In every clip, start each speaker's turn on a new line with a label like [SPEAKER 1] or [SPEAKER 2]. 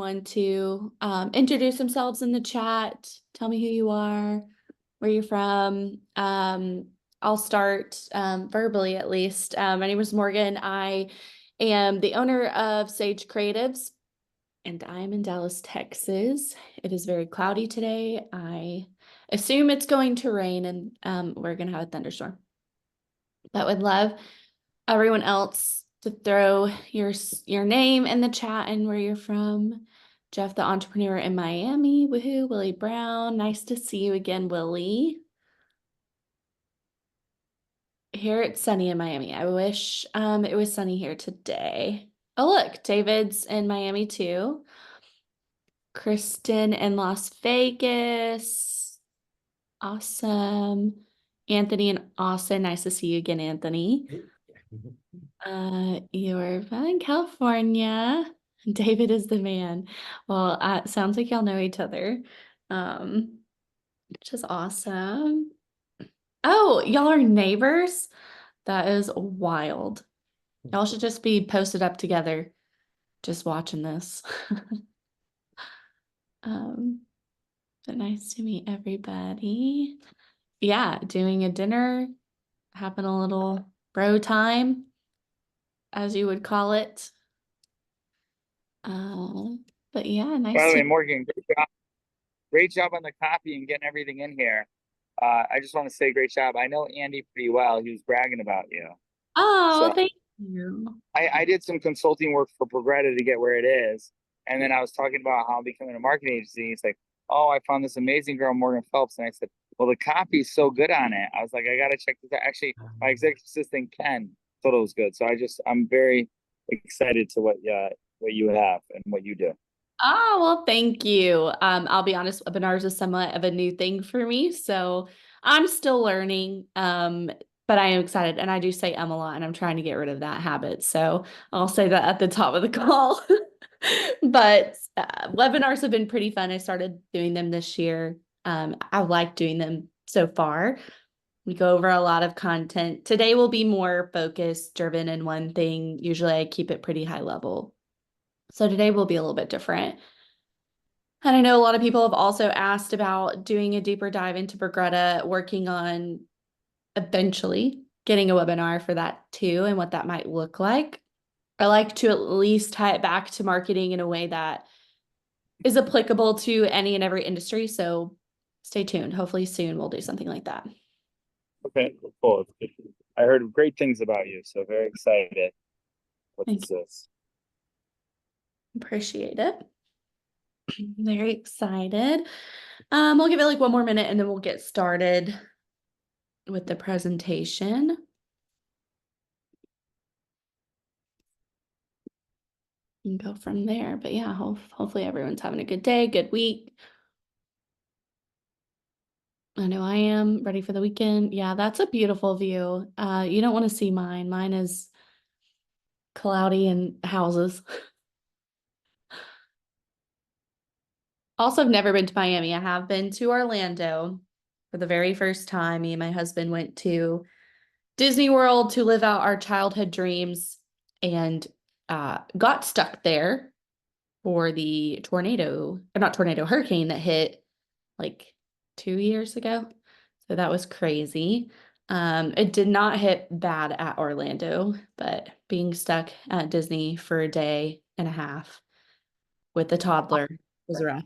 [SPEAKER 1] everyone to introduce themselves in the chat. Tell me who you are, where you're from. I'll start verbally at least. My name is Morgan. I am the owner of Sage Creatives, and I'm in Dallas, Texas. It is very cloudy today. I assume it's going to rain, and we're going to have a thunderstorm. But would love everyone else to throw your name in the chat and where you're from. Jeff, the entrepreneur in Miami. Woohoo. Willie Brown. Nice to see you again, Willie. Here it's sunny in Miami. I wish it was sunny here today. Oh, look, David's in Miami too. Kristen in Las Vegas. Awesome. Anthony in Austin. Nice to see you again, Anthony. You're in California. David is the man. Well, sounds like y'all know each other, which is awesome. Oh, y'all are neighbors? That is wild. Y'all should just be posted up together, just watching this. But nice to meet everybody. Yeah, doing a dinner, having a little bro time, as you would call it. But yeah, nice.
[SPEAKER 2] By the way, Morgan, great job on the copy and getting everything in here. I just want to say great job. I know Andy pretty well. He was bragging about you.
[SPEAKER 1] Oh,
[SPEAKER 2] So
[SPEAKER 1] thank you.
[SPEAKER 2] I did some consulting work for Progreda to get where it is. And then I was talking about how I'm becoming a marketing agency. He's like, oh, I found this amazing girl, Morgan Phelps. And I said, well, the copy is so good on it. I was like, I got to check this out. Actually, my executive assistant, Ken, thought it was good. So I'm very excited to what you have and what you do.
[SPEAKER 1] Oh, well, thank you. I'll be honest, webinars is somewhat of a new thing for me, so I'm still learning. But I am excited, and I do say a lot, and I'm trying to get rid of that habit. So I'll say that at the top of the call. But webinars have been pretty fun. I started doing them this year. I like doing them so far. We go over a lot of content. Today will be more focused, driven in one thing. Usually I keep it pretty high level. So today will be a little bit different. And I know a lot of people have also asked about doing a deeper dive into Progreda, working on eventually getting a webinar for that too, and what that might look like. I like to at least tie it back to marketing in a way that is applicable to any and every industry. So stay tuned. Hopefully soon we'll do something like that.
[SPEAKER 2] Okay, cool. I heard great things about you, so very excited what this is.
[SPEAKER 1] Appreciate it. Very excited. We'll give it like one more minute and then we'll get started with the presentation. And go from there. But yeah, hopefully everyone's having a good day, good week. I know I am ready for the weekend. Yeah, that's a beautiful view. You don't want to see mine. Mine is cloudy and houses. Also, I've never been to Miami. I have been to Orlando for the very first time. Me and my husband went to Disney World to live out our childhood dreams and got stuck there for the hurricane that hit like 2 years ago. So that was crazy. It did not hit bad at Orlando, but being stuck at Disney for a day and a half with a toddler was rough.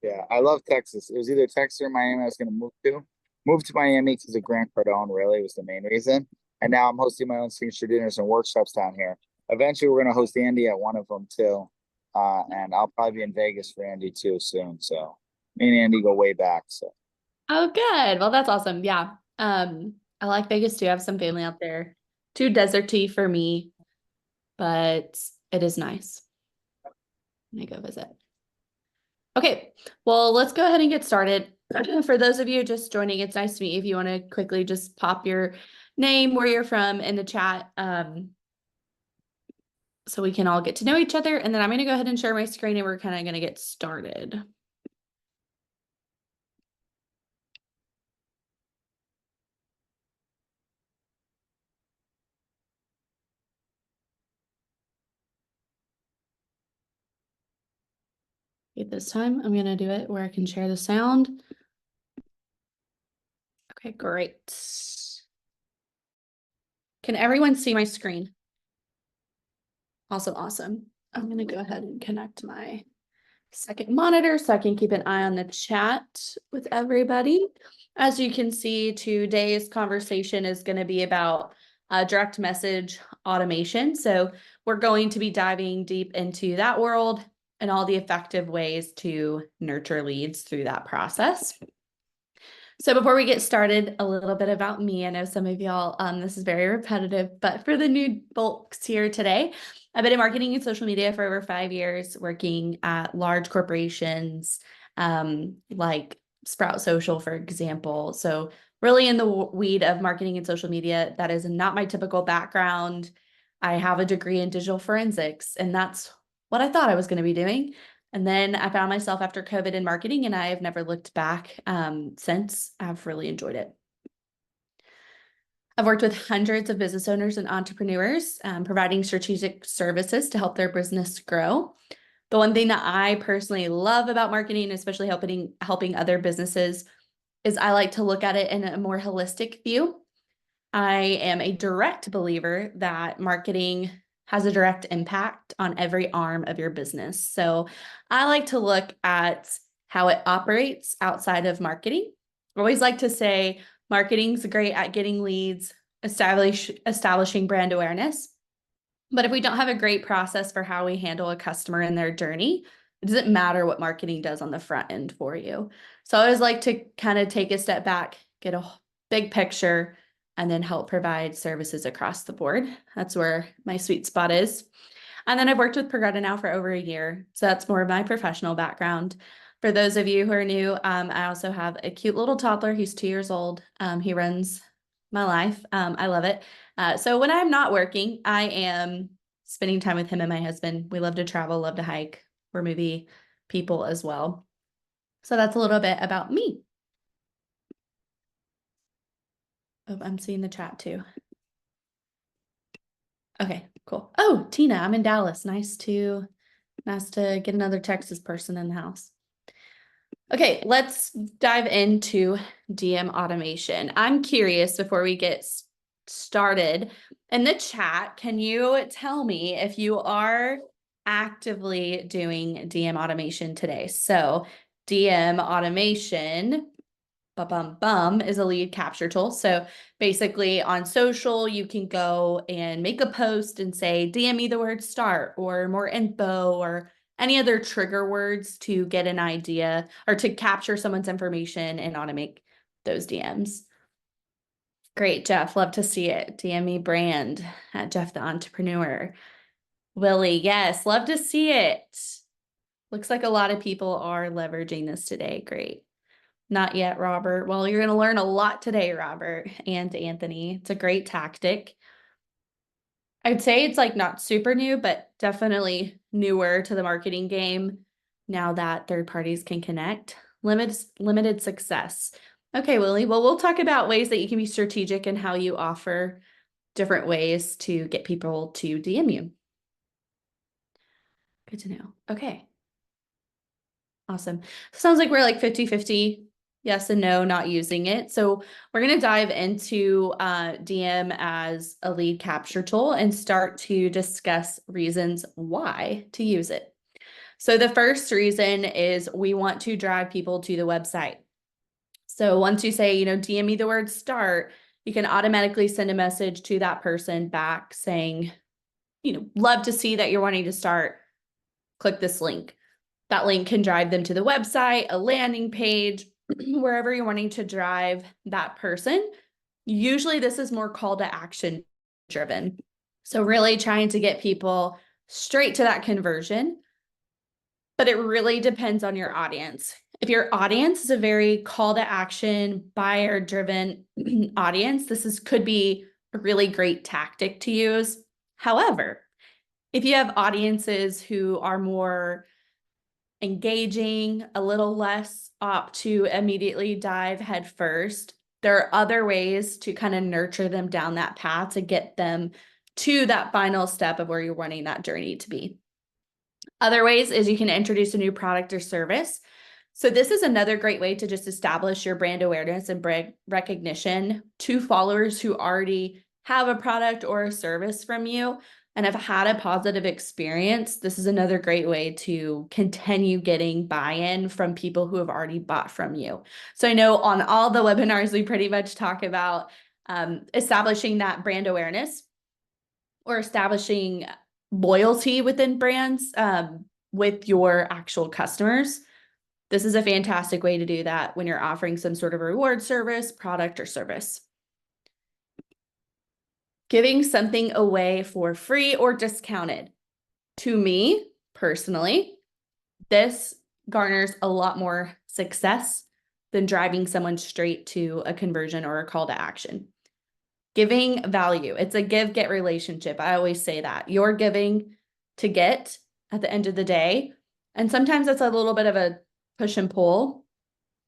[SPEAKER 2] Yeah, I love Texas. It was either Texas or Miami I was going to move to. Moved to Miami because of Grant Cardone really was the main reason. And now I'm hosting my own signature dinners and workshops down here. Eventually, we're going to host Andy at one of them too. And I'll probably be in Vegas for Andy too soon. So me and Andy go way back. So.
[SPEAKER 1] Oh, good. Well, that's awesome. Yeah. I like Vegas too. I have some family out there. Too deserty for me, but it is nice. Let me go visit. Okay, well, let's go ahead and get started. For those of you just joining, it's nice to meet you. If you want to quickly just pop your name, where you're from in the chat, so we can all get to know each other. And then I'm going to go ahead and share my screen and we're kind of going to get started. Wait, this time I'm going to do it where I can share the sound. Okay, great. Can everyone see my screen? Awesome, awesome. I'm going to go ahead and connect my second monitor so I can keep an eye on the chat with everybody. As you can see, today's conversation is going to be about direct message automation. So we're going to be diving deep into that world and all the effective ways to nurture leads through that process. So before we get started, a little bit about me. I know some of y'all, this is very repetitive, but for the new folks here today, I've been in marketing and social media for over 5 years, working at large corporations, like Sprout Social, for example. So really in the weed of marketing and social media, that is not my typical background. I have a degree in digital forensics, and that's what I thought I was going to be doing. And then I found myself after COVID in marketing, and I have never looked back since. I've really enjoyed it. I've worked with hundreds of business owners and entrepreneurs, providing strategic services to help their business grow. The one thing that I personally love about marketing, especially helping other businesses, is I like to look at it in a more holistic view. I am a direct believer that marketing has a direct impact on every arm of your business. So I like to look at how it operates outside of marketing. I always like to say marketing's great at getting leads, establishing brand awareness. But if we don't have a great process for how we handle a customer in their journey, it doesn't matter what marketing does on the front end for you. So I always like to kind of take a step back, get a big picture, and then help provide services across the board. That's where my sweet spot is. And then I've worked with Progreda now for over a year. So that's more of my professional background. For those of you who are new, I also have a cute little toddler. He's 2 years old. He runs my life. I love it. So when I'm not working, I am spending time with him and my husband. We love to travel, love to hike. We're movie people as well. So that's a little bit about me. Oh, I'm seeing the chat too. Okay, cool. Oh, Tina, I'm in Dallas. Nice to get another Texas person in the house. Okay, let's dive into DM automation. I'm curious before we get started. In the chat, can you tell me if you are actively doing DM automation today? So DM automation is a lead capture tool. So basically on social, you can go and make a post and say, DM me the word start or more info or any other trigger words to get an idea or to capture someone's information and automate those DMs. Great, Jeff. Love to see it. DM me brand at Jeff the Entrepreneur. Willie, yes, love to see it. Looks like a lot of people are leveraging this today. Great. Not yet, Robert. Well, you're going to learn a lot today, Robert and Anthony. It's a great tactic. I'd say it's like not super new, but definitely newer to the marketing game now that third parties can connect. Limited success. Okay, Willie. Well, we'll talk about ways that you can be strategic and how you offer different ways to get people to DM you. Good to know. Okay. Awesome. Sounds like we're like 50-50. Yes and no, not using it. So we're going to dive into DM as a lead capture tool and start to discuss reasons why to use it. So the first reason is we want to drive people to the website. So once you say, DM me the word start, you can automatically send a message to that person back saying, love to see that you're wanting to start. Click this link. That link can drive them to the website, a landing page, wherever you're wanting to drive that person. Usually this is more call to action driven. So really trying to get people straight to that conversion, but it really depends on your audience. If your audience is a very call to action, buyer driven audience, could be a really great tactic to use. However, if you have audiences who are more engaging, a little less opt to immediately dive head first, there are other ways to kind of nurture them down that path to get them to that final step of where you're wanting that journey to be. Other ways is you can introduce a new product or service. So this is another great way to just establish your brand awareness and brand recognition to followers who already have a product or a service from you and have had a positive experience. This is another great way to continue getting buy-in from people who have already bought from you. So I know on all the webinars, we pretty much talk about establishing that brand awareness or establishing loyalty within brands with your actual customers. This is a fantastic way to do that when you're offering some sort of reward service, product, or service. Giving something away for free or discounted. To me, personally, this garners a lot more success than driving someone straight to a conversion or a call to action. Giving value. It's a give-get relationship. I always say that. You're giving to get at the end of the day. And sometimes it's a little bit of a push and pull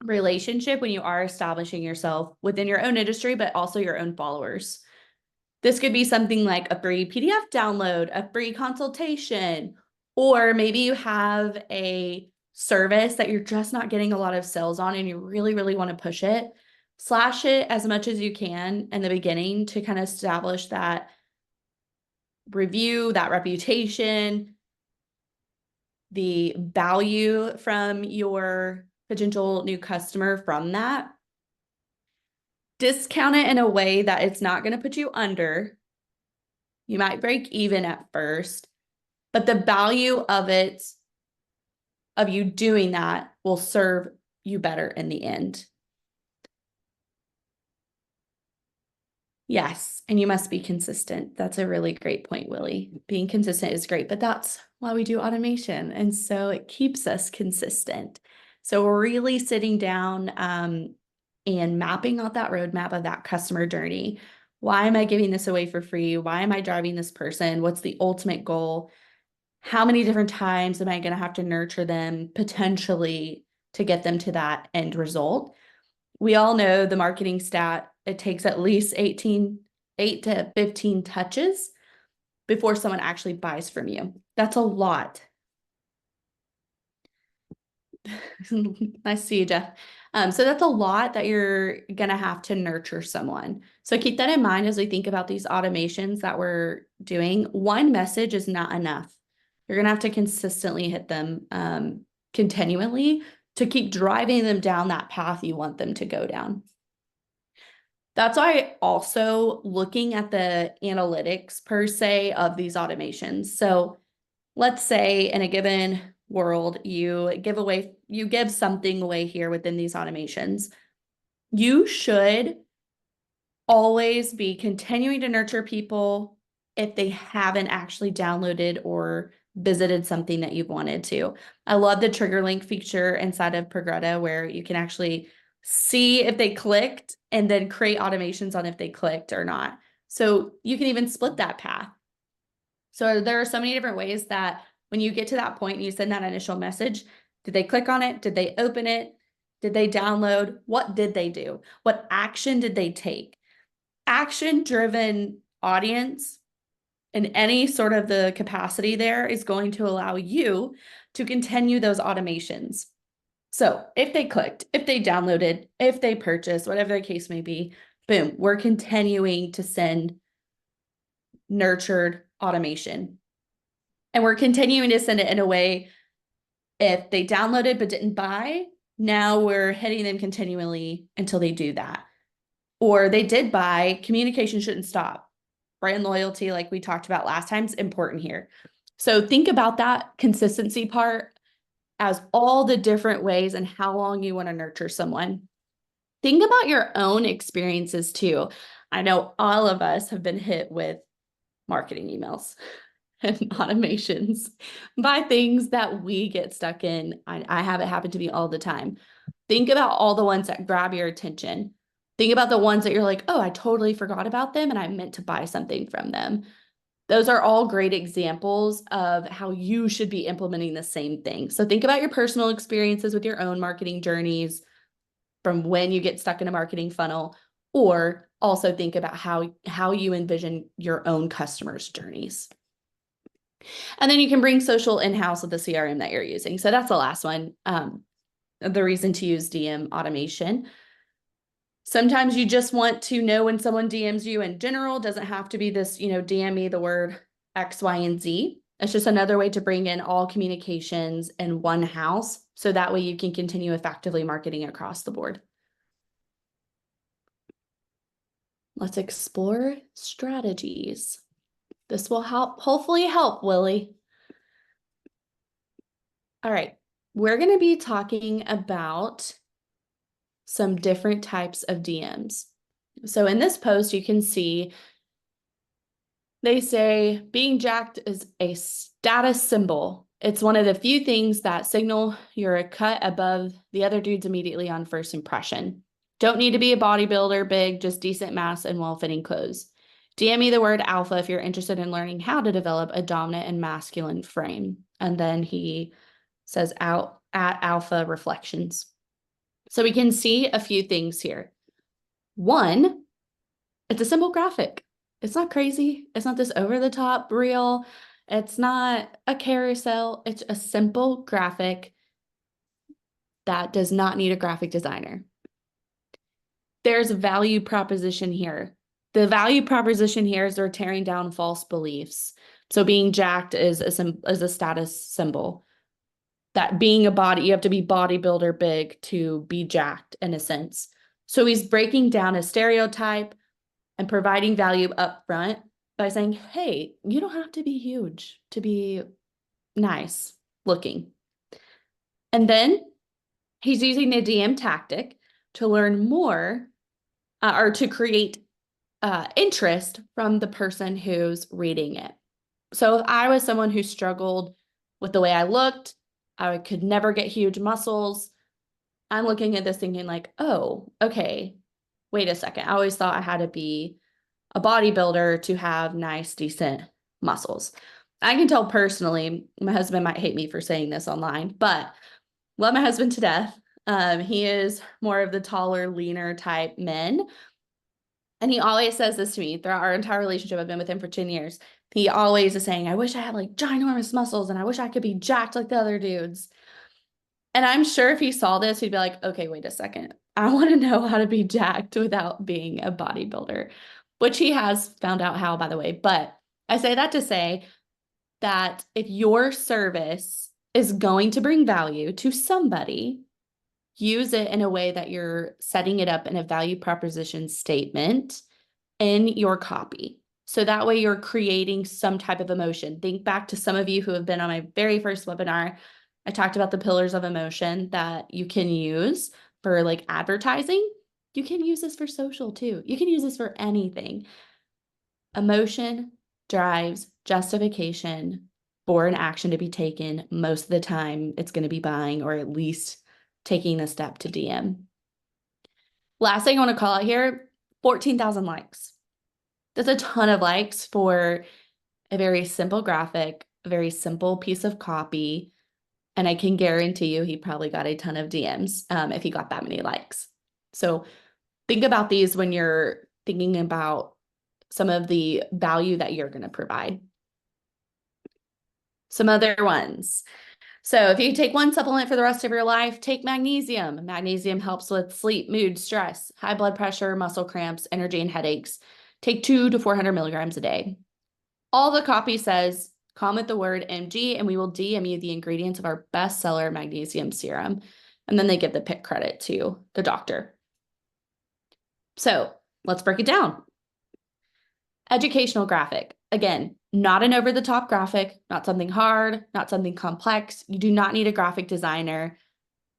[SPEAKER 1] relationship when you are establishing yourself within your own industry, but also your own followers. This could be something like a free PDF download, a free consultation, or maybe you have a service that you're just not getting a lot of sales on and you really, really want to push it. Slash it as much as you can in the beginning to kind of establish that review, that reputation, the value from your potential new customer from that. Discount it in a way that it's not going to put you under. You might break even at first, but the value of it, of you doing that, will serve you better in the end. Yes, and you must be consistent. That's a really great point, Willie. Being consistent is great, but that's why we do automation. And so it keeps us consistent. So we're really sitting down and mapping out that roadmap of that customer journey. Why am I giving this away for free? Why am I driving this person? What's the ultimate goal? How many different times am I going to have to nurture them potentially to get them to that end result? We all know the marketing stat, it takes at least 8 to 15 touches before someone actually buys from you. That's a lot. Nice to see you, Jeff. So that's a lot that you're going to have to nurture someone. So keep that in mind as we think about these automations that we're doing. One message is not enough. You're going to have to consistently hit them continually to keep driving them down that path you want them to go down. That's why also looking at the analytics per se of these automations. So let's say in a given world, you give something away here within these automations. You should always be continuing to nurture people if they haven't actually downloaded or visited something that you've wanted to. I love the trigger link feature inside of Progreda where you can actually see if they clicked and then create automations on if they clicked or not. So you can even split that path. So there are so many different ways that when you get to that point and you send that initial message, did they click on it? Did they open it? Did they download? What did they do? What action did they take? Action-driven audience in any sort of the capacity there is going to allow you to continue those automations. So if they clicked, if they downloaded, if they purchased, whatever the case may be, boom, we're continuing to send nurtured automation. And we're continuing to send it in a way, if they downloaded but didn't buy, now we're hitting them continually until they do that. Or they did buy, communication shouldn't stop. Brand loyalty, like we talked about last time, is important here. So think about that consistency part as all the different ways and how long you want to nurture someone. Think about your own experiences too. I know all of us have been hit with marketing emails and automations by things that we get stuck in. I have it happen to me all the time. Think about all the ones that grab your attention. Think about the ones that you're like, oh, I totally forgot about them and I meant to buy something from them. Those are all great examples of how you should be implementing the same thing. So think about your personal experiences with your own marketing journeys from when you get stuck in a marketing funnel, or also think about how you envision your own customers' journeys. And then you can bring social in-house with the CRM that you're using. So that's the last one. The reason to use DM automation. Sometimes you just want to know when someone DMs you in general. Doesn't have to be this, DM me the word X, Y, and Z. It's just another way to bring in all communications in one house. So that way you can continue effectively marketing across the board. Let's explore strategies. This will hopefully help, Willie. All right, we're going to be talking about some different types of DMs. So in this post, you can see they say being jacked is a status symbol. It's one of the few things that signal you're a cut above the other dudes immediately on first impression. Don't need to be a bodybuilder, big, just decent mass and well-fitting clothes. DM me the word alpha if you're interested in learning how to develop a dominant and masculine frame. And then he says out at alpha reflections. So we can see a few things here. One, it's a simple graphic. It's not crazy. It's not this over the top reel. It's not a carousel. It's a simple graphic that does not need a graphic designer. There's a value proposition here. The value proposition here is they're tearing down false beliefs. So being jacked is a status symbol. That being a body, you have to be bodybuilder big to be jacked in a sense. So he's breaking down a stereotype and providing value up front by saying, hey, you don't have to be huge to be nice looking. And then he's using the DM tactic to learn more or to create interest from the person who's reading it. So if I was someone who struggled with the way I looked, I could never get huge muscles. I'm looking at this thinking like, oh, okay, wait a second. I always thought I had to be a bodybuilder to have nice, decent muscles. I can tell personally, my husband might hate me for saying this online, but love my husband to death. He is more of the taller, leaner type men. And he always says this to me throughout our entire relationship. I've been with him for 10 years. He always is saying, I wish I had like ginormous muscles and I wish I could be jacked like the other dudes. And I'm sure if he saw this, he'd be like, okay, wait a second. I want to know how to be jacked without being a bodybuilder, which he has found out how, by the way. But I say that to say that if your service is going to bring value to somebody, use it in a way that you're setting it up in a value proposition statement in your copy. So that way you're creating some type of emotion. Think back to some of you who have been on my very first webinar. I talked about the pillars of emotion that you can use for like advertising. You can use this for social too. You can use this for anything. Emotion drives justification for an action to be taken. Most of the time, it's going to be buying or at least taking a step to DM. Last thing I want to call out here, 14,000 likes. That's a ton of likes for a very simple graphic, a very simple piece of copy. And I can guarantee you he probably got a ton of DMs if he got that many likes. So think about these when you're thinking about some of the value that you're going to provide. Some other ones. So if you take one supplement for the rest of your life, take magnesium. Magnesium helps with sleep, mood, stress, high blood pressure, muscle cramps, energy, and headaches. Take 200 to 400 milligrams a day. All the copy says, comment the word MG and we will DM you the ingredients of our bestseller magnesium serum. And then they give the pick credit to the doctor. So let's break it down. Educational graphic. Again, not an over-the-top graphic, not something hard, not something complex. You do not need a graphic designer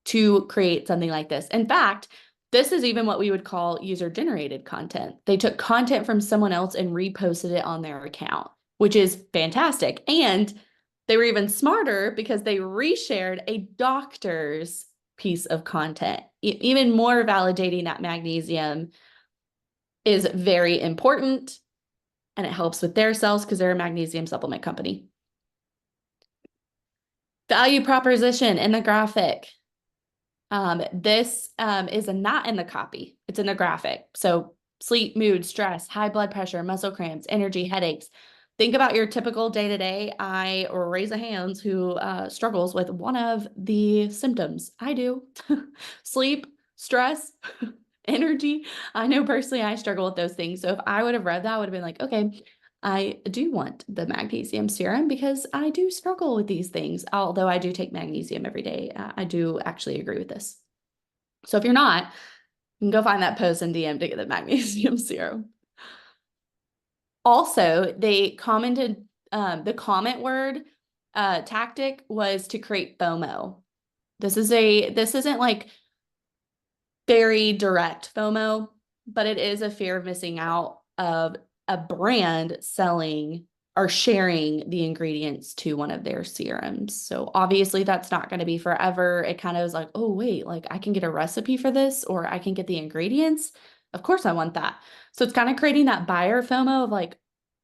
[SPEAKER 1] to create something like this. In fact, this is even what we would call user-generated content. They took content from someone else and reposted it on their account, which is fantastic. And they were even smarter because they reshared a doctor's piece of content, even more validating that magnesium is very important and it helps with their sales because they're a magnesium supplement company. Value proposition in the graphic. This is not in the copy. It's in the graphic. So sleep, mood, stress, high blood pressure, muscle cramps, energy, headaches. Think about your typical day to day. I raise a hands who struggles with one of the symptoms. I do. Sleep, stress, energy. I know personally I struggle with those things. So if I would have read that, I would have been like, okay, I do want the magnesium serum because I do struggle with these things. Although I do take magnesium every day. I do actually agree with this. So if you're not, you can go find that post and DM to get the magnesium serum. Also, they commented, the comment word tactic was to create FOMO. This isn't like very direct FOMO, but it is a fear of missing out of a brand selling or sharing the ingredients to one of their serums. So obviously that's not going to be forever. It kind of is like, oh wait, like I can get a recipe for this or I can get the ingredients. Of course I want that. So it's kind of creating that buyer FOMO of like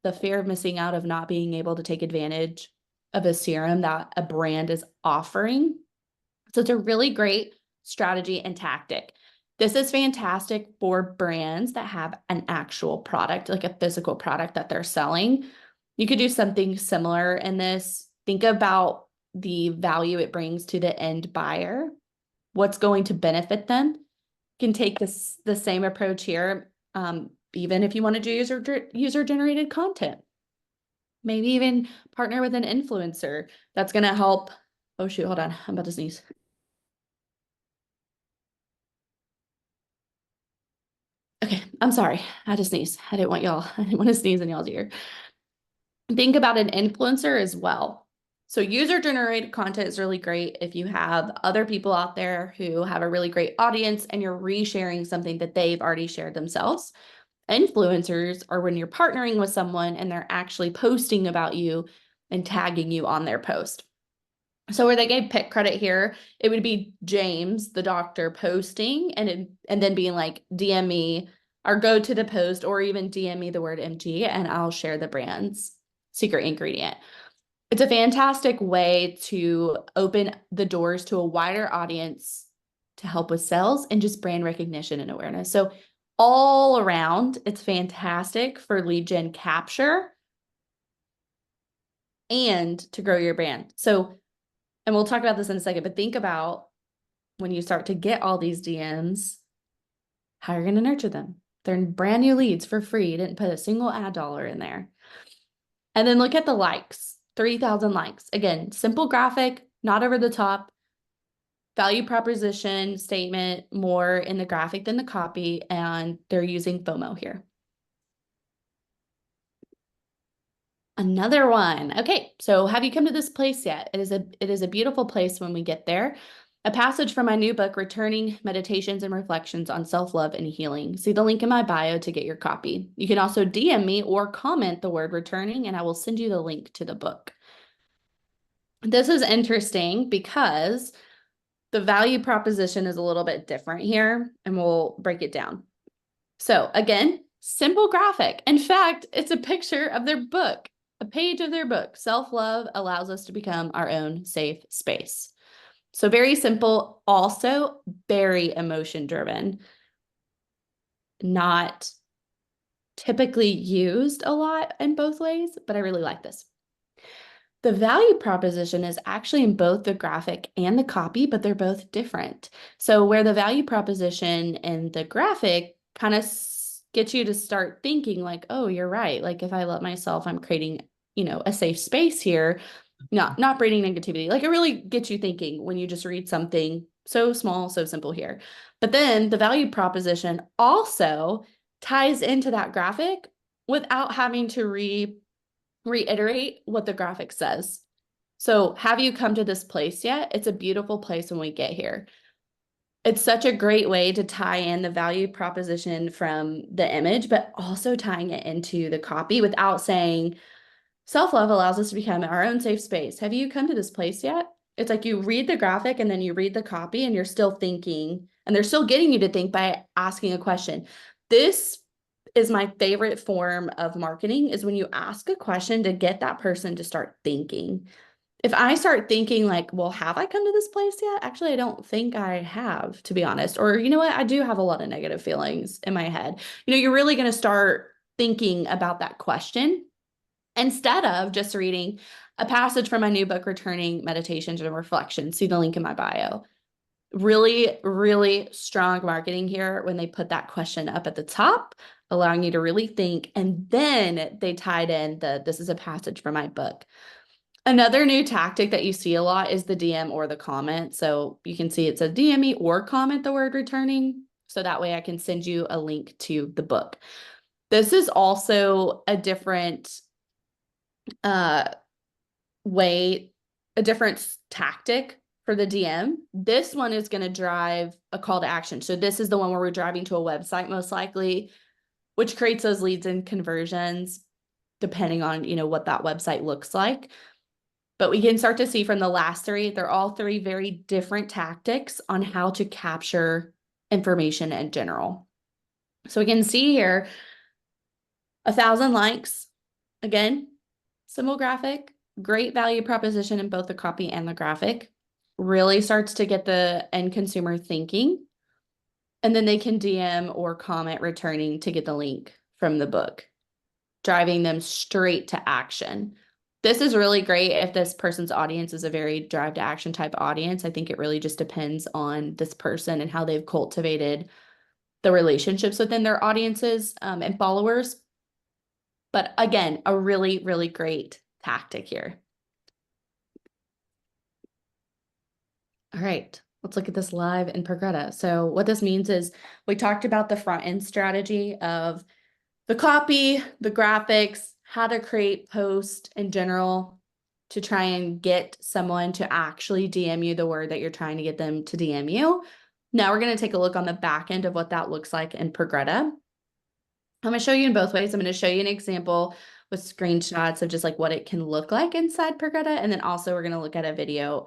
[SPEAKER 1] the fear of missing out of not being able to take advantage of a serum that a brand is offering. So it's a really great strategy and tactic. This is fantastic for brands that have an actual product, like a physical product that they're selling. You could do something similar in this. Think about the value it brings to the end buyer, what's going to benefit them. You can take the same approach here, even if you want to do user-generated content. Maybe even partner with an influencer that's going to help. Oh shoot, hold on, I'm about to sneeze. Okay, I'm sorry. I had to sneeze. I didn't want to sneeze in y'all's ear. Think about an influencer as well. So user-generated content is really great if you have other people out there who have a really great audience and you're resharing something that they've already shared themselves. Influencers are when you're partnering with someone and they're actually posting about you and tagging you on their post. So where they gave pick credit here, it would be James, the doctor, posting and then being like, DM me or go to the post or even DM me the word MG and I'll share the brand's secret ingredient. It's a fantastic way to open the doors to a wider audience to help with sales and just brand recognition and awareness. So all around, it's fantastic for lead gen capture and to grow your brand. So, and we'll talk about this in a second, but think about when you start to get all these DMs, how you're going to nurture them. They're brand new leads for free. You didn't put a single ad dollar in there. And then look at the likes, 3,000 likes. Again, simple graphic, not over the top. Value proposition statement more in the graphic than the copy, and they're using FOMO here. Another one. Okay, so have you come to this place yet? It is a beautiful place when we get there. A passage from my new book, Returning Meditations and Reflections on Self-Love and Healing. See the link in my bio to get your copy. You can also DM me or comment the word returning, and I will send you the link to the book. This is interesting because the value proposition is a little bit different here, and we'll break it down. So again, simple graphic. In fact, it's a picture of their book, a page of their book. Self-love allows us to become our own safe space. So very simple, also very emotion driven, not typically used a lot in both ways, but I really like this. The value proposition is actually in both the graphic and the copy, but they're both different. So where the value proposition and the graphic kind of gets you to start thinking like, oh, you're right. Like if I love myself, I'm creating, a safe space here, not bringing negativity. Like it really gets you thinking when you just read something so small, so simple here. But then the value proposition also ties into that graphic without having to reiterate what the graphic says. So have you come to this place yet? It's a beautiful place when we get here. It's such a great way to tie in the value proposition from the image, but also tying it into the copy without saying, self-love allows us to become our own safe space. Have you come to this place yet? It's like you read the graphic and then you read the copy and you're still thinking, and they're still getting you to think by asking a question. This is my favorite form of marketing, is when you ask a question to get that person to start thinking. If I start thinking like, well, have I come to this place yet? Actually, I don't think I have, to be honest. Or you know what? I do have a lot of negative feelings in my head. You're really going to start thinking about that question. instead of just reading a passage from my new book, Returning Meditations and Reflections. See the link in my bio. Really, really strong marketing here when they put that question up at the top, allowing you to really think. And then they tied in this is a passage from my book. Another new tactic that you see a lot is the DM or the comment. So you can see it says DM me or comment the word returning. So that way I can send you a link to the book. This is also a different way, a different tactic for the DM. This one is going to drive a call to action. So this is the one where we're driving to a website most likely, which creates those leads and conversions depending on, what that website looks like. But we can start to see from the last three, they're all three very different tactics on how to capture information in general. So we can see here 1,000 likes. Again, simple graphic, great value proposition in both the copy and the graphic. Really starts to get the end consumer thinking. And then they can DM or comment returning to get the link from the book, driving them straight to action. This is really great if this person's audience is a very drive to action type audience. I think it really just depends on this person and how they've cultivated the relationships within their audiences and followers. But again, a really, really great tactic here. All right, let's look at this live in Progreda. So what this means is we talked about the front end strategy of the copy, the graphics, how to create posts in general to try and get someone to actually DM you the word that you're trying to get them to DM you. Now we're going to take a look on the back end of what that looks like in Progreda. I'm going to show you in both ways. I'm going to show you an example with screenshots of just like what it can look like inside Progreda. And then also we're going to look at a video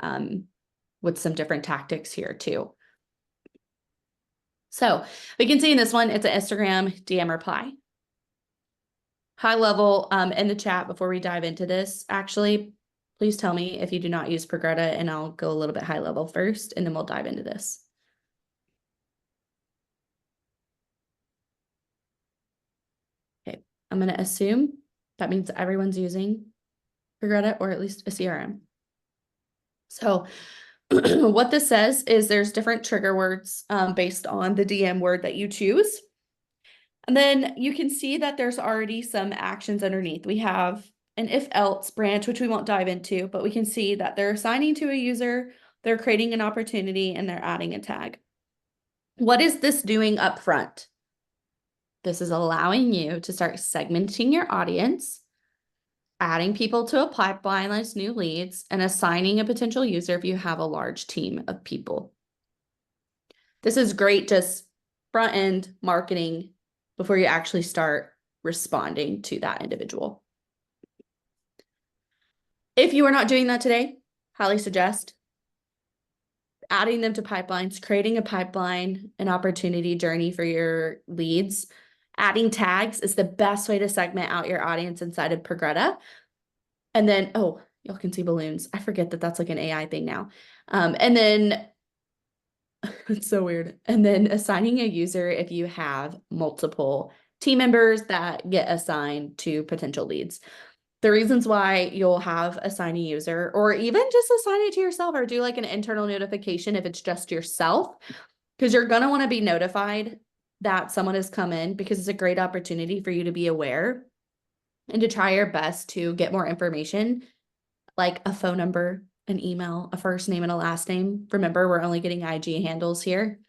[SPEAKER 1] with some different tactics here too. So we can see in this one, it's an Instagram DM reply. High level in the chat before we dive into this, actually, please tell me if you do not use Progreda and I'll go a little bit high level first and then we'll dive into this. Okay, I'm going to assume that means everyone's using Progreda or at least a CRM. So what this says is there's different trigger words based on the DM word that you choose. And then you can see that there's already some actions underneath. We have an if else branch, which we won't dive into, but we can see that they're assigning to a user, they're creating an opportunity, and they're adding a tag. What is this doing up front? This is allowing you to start segmenting your audience, adding people to a pipeline as new leads, and assigning a potential user if you have a large team of people. This is great, just front end marketing before you actually start responding to that individual. If you are not doing that today, highly suggest adding them to pipelines, creating a pipeline, an opportunity journey for your leads. Adding tags is the best way to segment out your audience inside of Progreda. And then, oh, y'all can see balloons. I forget that that's like an AI thing now. And then it's so weird. And then assigning a user if you have multiple team members that get assigned to potential leads. The reasons why you'll have assign a user or even just assign it to yourself or do like an internal notification if it's just yourself, because you're going to want to be notified that someone has come in because it's a great opportunity for you to be aware and to try your best to get more information like a phone number, an email, a first name and a last name. Remember, we're only getting IG handles here.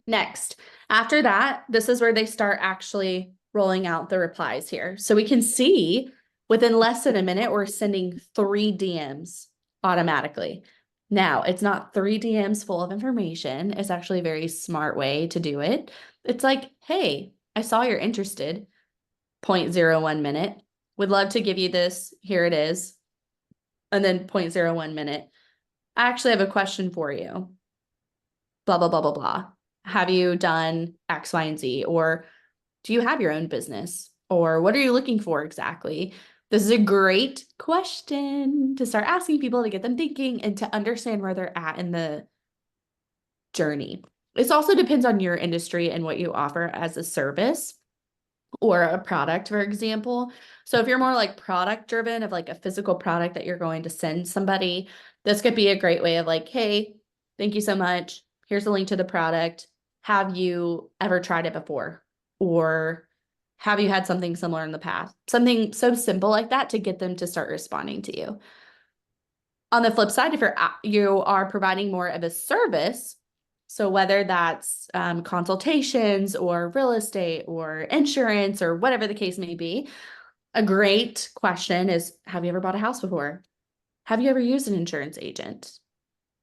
[SPEAKER 1] Next, after that, this is where they start actually rolling out the replies here. So we can see within less than a minute, we're sending 3 DMs automatically. Now, it's not 3 DMs full of information. It's actually a very smart way to do it. It's like, hey, I saw you're interested. 0.01 minute. Would love to give you this. Here it is. And then 0.01 minute. I actually have a question for you. Blah, blah, blah, blah, blah. Have you done X, Y, and Z? Or do you have your own business? Or what are you looking for exactly? This is a great question to start asking people to get them thinking and to understand where they're at in the journey. This also depends on your industry and what you offer as a service. or a product, for example. So if you're more like product driven of like a physical product that you're going to send somebody, this could be a great way of like, hey, thank you so much. Here's the link to the product. Have you ever tried it before? Or have you had something similar in the past? Something so simple like that to get them to start responding to you. On the flip side, if you are providing more of a service, so whether that's consultations or real estate or insurance or whatever the case may be, a great question is, have you ever bought a house before? Have you ever used an insurance agent?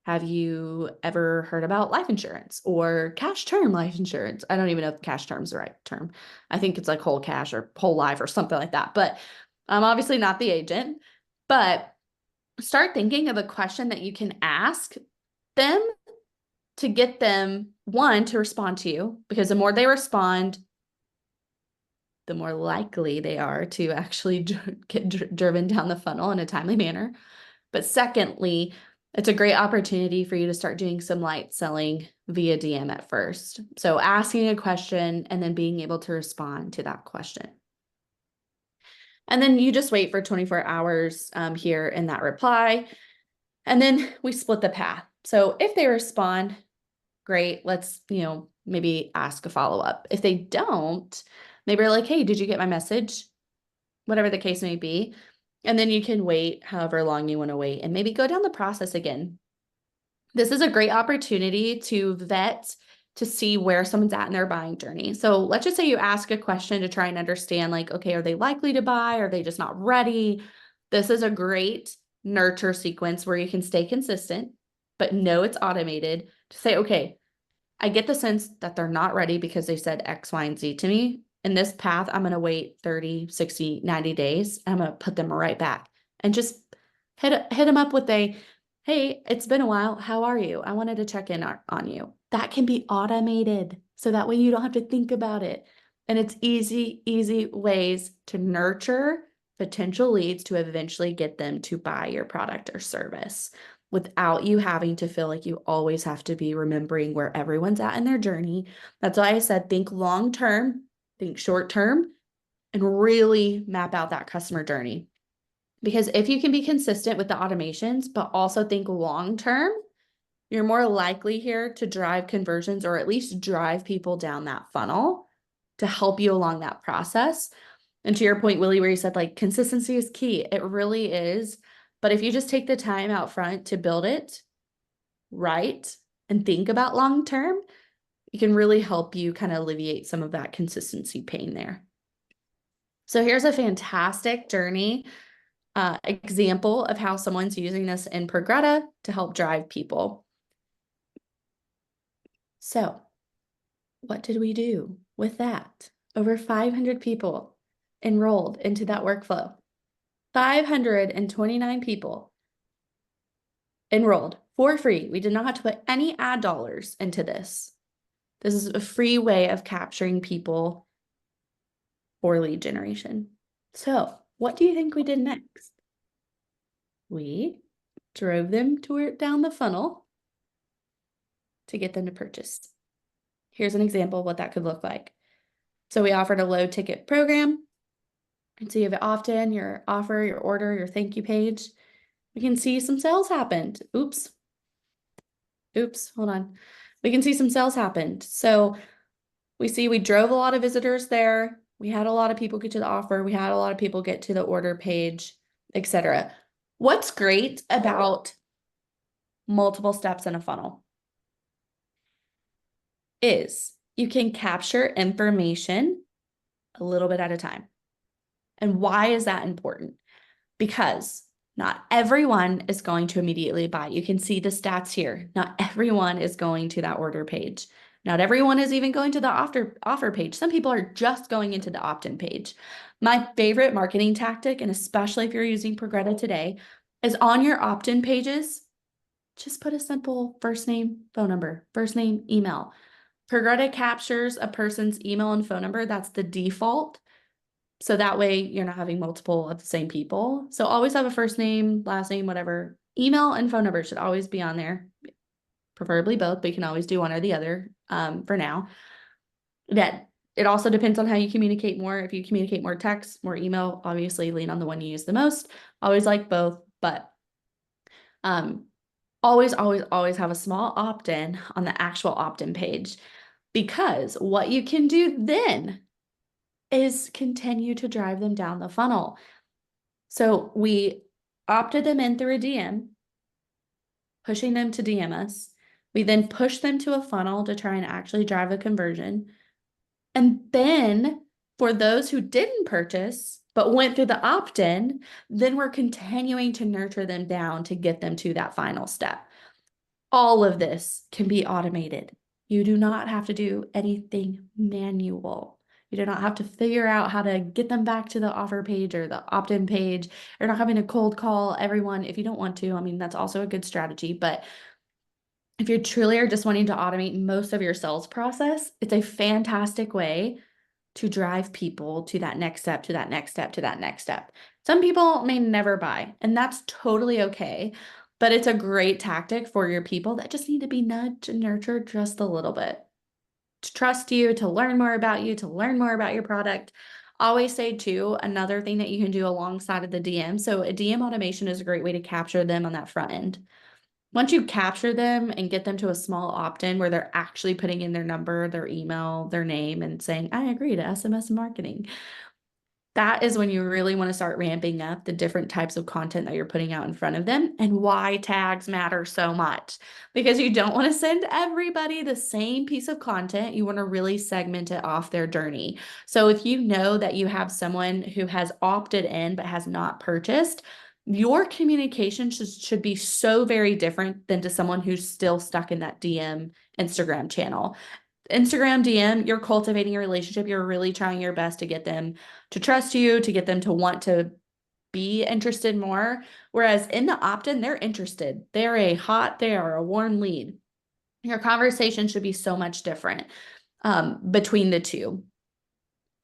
[SPEAKER 1] Have you ever heard about life insurance or cash term life insurance? I don't even know if cash term is the right term. I think it's like whole cash or whole life or something like that. But I'm obviously not the agent. But start thinking of a question that you can ask them to get them, one, to respond to you, because the more they respond, the more likely they are to actually get driven down the funnel in a timely manner. But secondly, it's a great opportunity for you to start doing some light selling via DM at first. So asking a question and then being able to respond to that question. And then you just wait for 24 hours here in that reply. And then we split the path. So if they respond, great, let's, maybe ask a follow-up. If they don't, maybe you're like, hey, did you get my message? Whatever the case may be. And then you can wait however long you want to wait and maybe go down the process again. This is a great opportunity to vet to see where someone's at in their buying journey. So let's just say you ask a question to try and understand, like, okay, are they likely to buy? Are they just not ready? This is a great nurture sequence where you can stay consistent, but know it's automated to say, okay, I get the sense that they're not ready because they said X, Y, and Z to me. In this path, I'm going to wait 30, 60, 90 days. I'm going to put them right back and just hit them up with hey, it's been a while. How are you? I wanted to check in on you. That can be automated. So that way you don't have to think about it. And it's easy ways to nurture potential leads to eventually get them to buy your product or service without you having to feel like you always have to be remembering where everyone's at in their journey. That's why I said think long term, think short term, and really map out that customer journey. Because if you can be consistent with the automations, but also think long term, you're more likely here to drive conversions or at least drive people down that funnel to help you along that process. And to your point, Willie, where you said like consistency is key, it really is. But if you just take the time out front to build it right and think about long term, it can really help you kind of alleviate some of that consistency pain there. So here's a fantastic journey example of how someone's using this in Progreda to help drive people. So what did we do with that? Over 500 people enrolled into that workflow. 529 people enrolled for free. We did not have to put any ad dollars into this. This is a free way of capturing people for lead generation. So what do you think we did next? We drove them down the funnel to get them to purchase. Here's an example of what that could look like. So we offered a low ticket program. And so you have it often, your offer, your order, your thank you page. We can see some sales happened. Oops, hold on. We can see some sales happened. So we drove a lot of visitors there. We had a lot of people get to the offer. We had a lot of people get to the order page, etc. What's great about multiple steps in a funnel is you can capture information a little bit at a time. And why is that important? Because not everyone is going to immediately buy. You can see the stats here. Not everyone is going to that order page. Not everyone is even going to the offer page. Some people are just going into the opt-in page. My favorite marketing tactic, and especially if you're using Progreda today, is on your opt-in pages, just put a simple first name, phone number, first name, email. Progreda captures a person's email and phone number. That's the default. So that way you're not having multiple of the same people. So always have a first name, last name, whatever. Email and phone number should always be on there. Preferably both, but you can always do one or the other for now. That It also depends on how you communicate more. If you communicate more text, more email, obviously lean on the one you use the most. Always like both, but um, always have a small opt-in on the actual opt-in page, because what you can do then is continue to drive them down the funnel. So we opted them in through a DM, pushing them to DM us. We then push them to a funnel to try and actually drive a conversion. And then for those who didn't purchase but went through the opt-in, then we're continuing to nurture them down to get them to that final step. All of this can be automated. You do not have to do anything manual. You do not have to figure out how to get them back to the offer page or the opt-in page. You're not having to cold call everyone if you don't want to. I mean, that's also a good strategy. But if you truly are just wanting to automate most of your sales process, it's a fantastic way to drive people to that next step, to that next step, to that next step. Some people may never buy, and that's totally okay. But it's a great tactic for your people that just need to be nudged and nurtured just a little bit. To trust you, to learn more about you, to learn more about your product. Always say too, another thing that you can do alongside of the DM. So a DM automation is a great way to capture them on that front end. Once you capture them and get them to a small opt-in where they're actually putting in their number, their email, their name, and saying, I agree to SMS marketing, that is when you really want to start ramping up the different types of content that you're putting out in front of them, and why tags matter so much. Because you don't want to send everybody the same piece of content. You want to really segment it off their journey. So if you know that you have someone who has opted in but has not purchased, your communication should be so very different than to someone who's still stuck in that DM Instagram channel. Instagram DM, you're cultivating a relationship. You're really trying your best to get them to trust you, to get them to want to be interested more. Whereas in the opt-in, they're interested. They are a warm lead. Your conversation should be so much different between the two.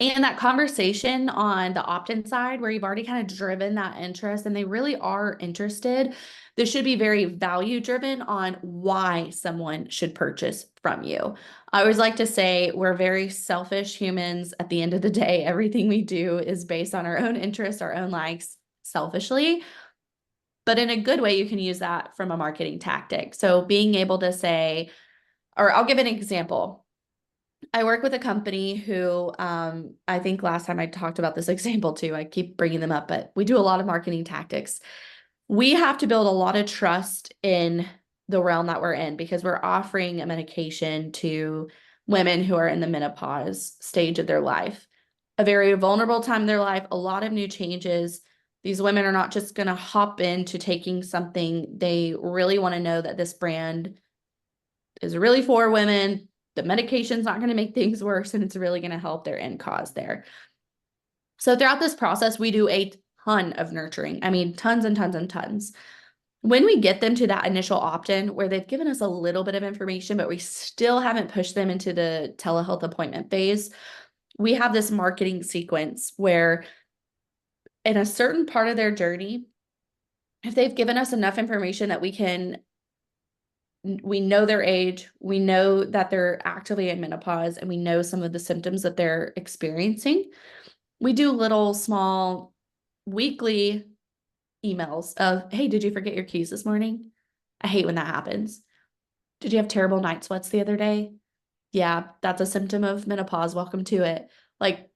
[SPEAKER 1] And that conversation on the opt-in side, where you've already kind of driven that interest and they really are interested, this should be very value driven on why someone should purchase from you. I always like to say we're very selfish humans. At the end of the day, everything we do is based on our own interests, our own likes, selfishly. But in a good way, you can use that from a marketing tactic. So being able to say, or I'll give an example. I work with a company who, I think last time I talked about this example too. I keep bringing them up, but we do a lot of marketing tactics. We have to build a lot of trust in the realm that we're in, because we're offering a medication to women who are in the menopause stage of their life, a very vulnerable time in their life, a lot of new changes. These women are not just going to hop into taking something. They really want to know that this brand is really for women. The medication's not going to make things worse, and it's really going to help their end cause there. So throughout this process, we do a ton of nurturing. I mean, tons and tons and tons. When we get them to that initial opt-in where they've given us a little bit of information, but we still haven't pushed them into the telehealth appointment phase, we have this marketing sequence where in a certain part of their journey, if they've given us enough information that we know their age, we know that they're actively in menopause, and we know some of the symptoms that they're experiencing, we do little small weekly emails of, hey, did you forget your keys this morning? I hate when that happens. Did you have terrible night sweats the other day? Yeah, that's a symptom of menopause. Welcome to it. Like,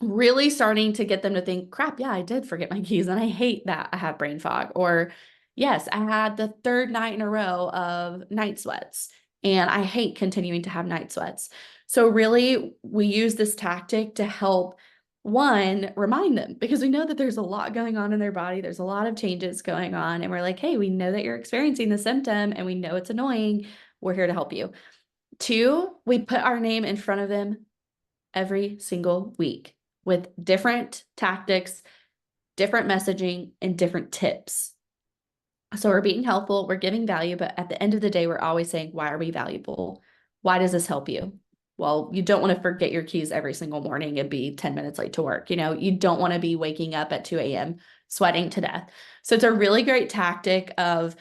[SPEAKER 1] really starting to get them to think, crap, yeah, I did forget my keys and I hate that I have brain fog. Or, yes, I had the third night in a row of night sweats and I hate continuing to have night sweats. So really, we use this tactic to help, one, remind them, because we know that there's a lot going on in their body. There's a lot of changes going on. And we're like, hey, we know that you're experiencing the symptom and we know it's annoying. We're here to help you. Two, we put our name in front of them every single week with different tactics, different messaging, and different tips. So we're being helpful, we're giving value, but at the end of the day, we're always saying, why are we valuable? Why does this help you? Well, you don't want to forget your keys every single morning and be 10 minutes late to work. You don't want to be waking up at 2 a.m. sweating to death. So it's a really great tactic of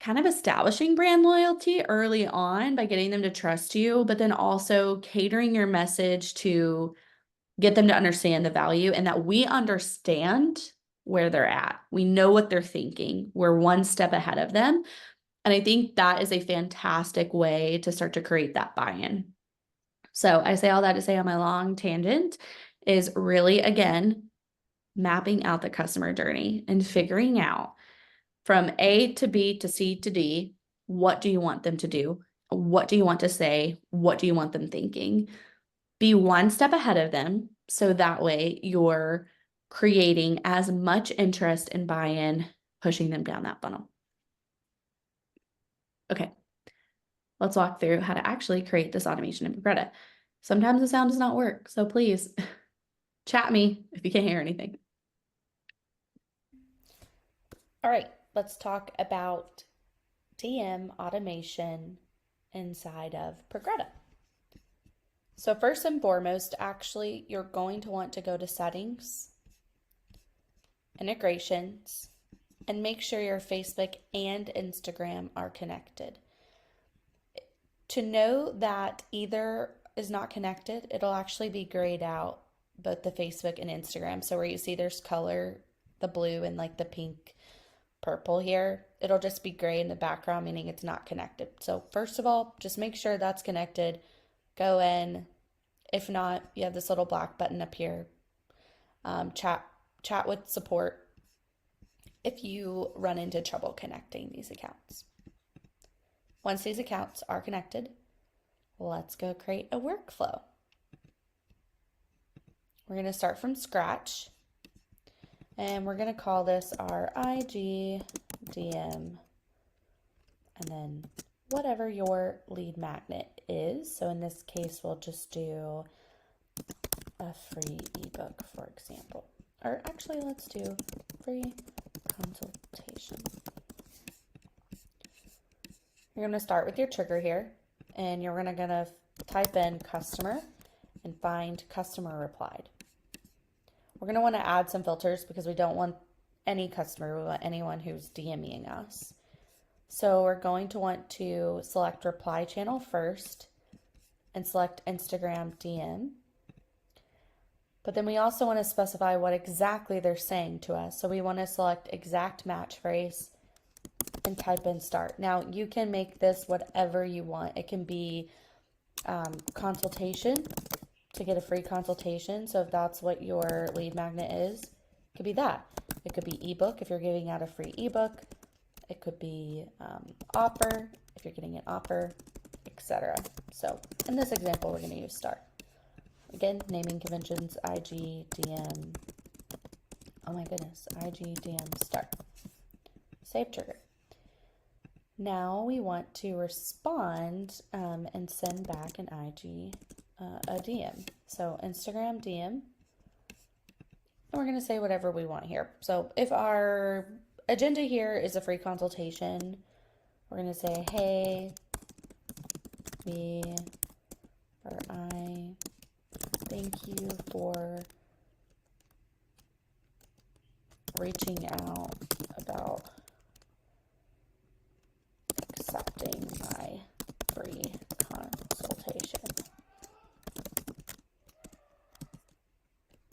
[SPEAKER 1] kind of establishing brand loyalty early on by getting them to trust you, but then also catering your message to get them to understand the value and that we understand where they're at. We know what they're thinking. We're one step ahead of them. And I think that is a fantastic way to start to create that buy-in. So I say all that to say on my long tangent is really, again, mapping out the customer journey and figuring out from A to B to C to D, what do you want them to do? What do you want to say? What do you want them thinking? Be one step ahead of them. So that way you're creating as much interest and buy-in, pushing them down that funnel. Okay, let's walk through how to actually create this automation in Progreda. Sometimes the sound does not work, so please chat me if you can't hear anything. All right, let's talk about DM automation inside of Progreda. So first and foremost, actually, you're going to want to go to settings, integrations, and make sure your Facebook and Instagram are connected. To know that either is not connected, it'll actually be grayed out, both the Facebook and Instagram. So where you see there's color, the blue and like the pink, purple here, it'll just be gray in the background, meaning it's not connected. So first of all, just make sure that's connected. Go in. If not, you have this little black button up here. Chat with support if you run into trouble connecting these accounts. Once these accounts are connected, let's go create a workflow. We're going to start from scratch, and we're going to call this our IG DM, and then whatever your lead magnet is. So in this case, we'll just do a free ebook, for example. Or actually, let's do free consultation. You're going to start with your trigger here, and you're going to type in customer and find customer replied. We're going to want to add some filters because we don't want any customer, we want anyone who's DMing us. So we're going to want to select reply channel first and select Instagram DM. But then we also want to specify what exactly they're saying to us. So we want to select exact match phrase and type in start. Now you can make this whatever you want. It can be consultation to get a free consultation. So if that's what your lead magnet is, it could be that. It could be ebook if you're giving out a free ebook. It could be offer if you're getting an offer, etc. So in this example, we're going to use start. Again, naming conventions, IG, DM. Oh my goodness, IG, DM, start. Save trigger. Now we want to respond and send back an IG, a DM. So Instagram DM, and we're going to say whatever we want here. So if our agenda here is a free consultation, we're going to say, hey, I thank you for reaching out about accepting my free consultation.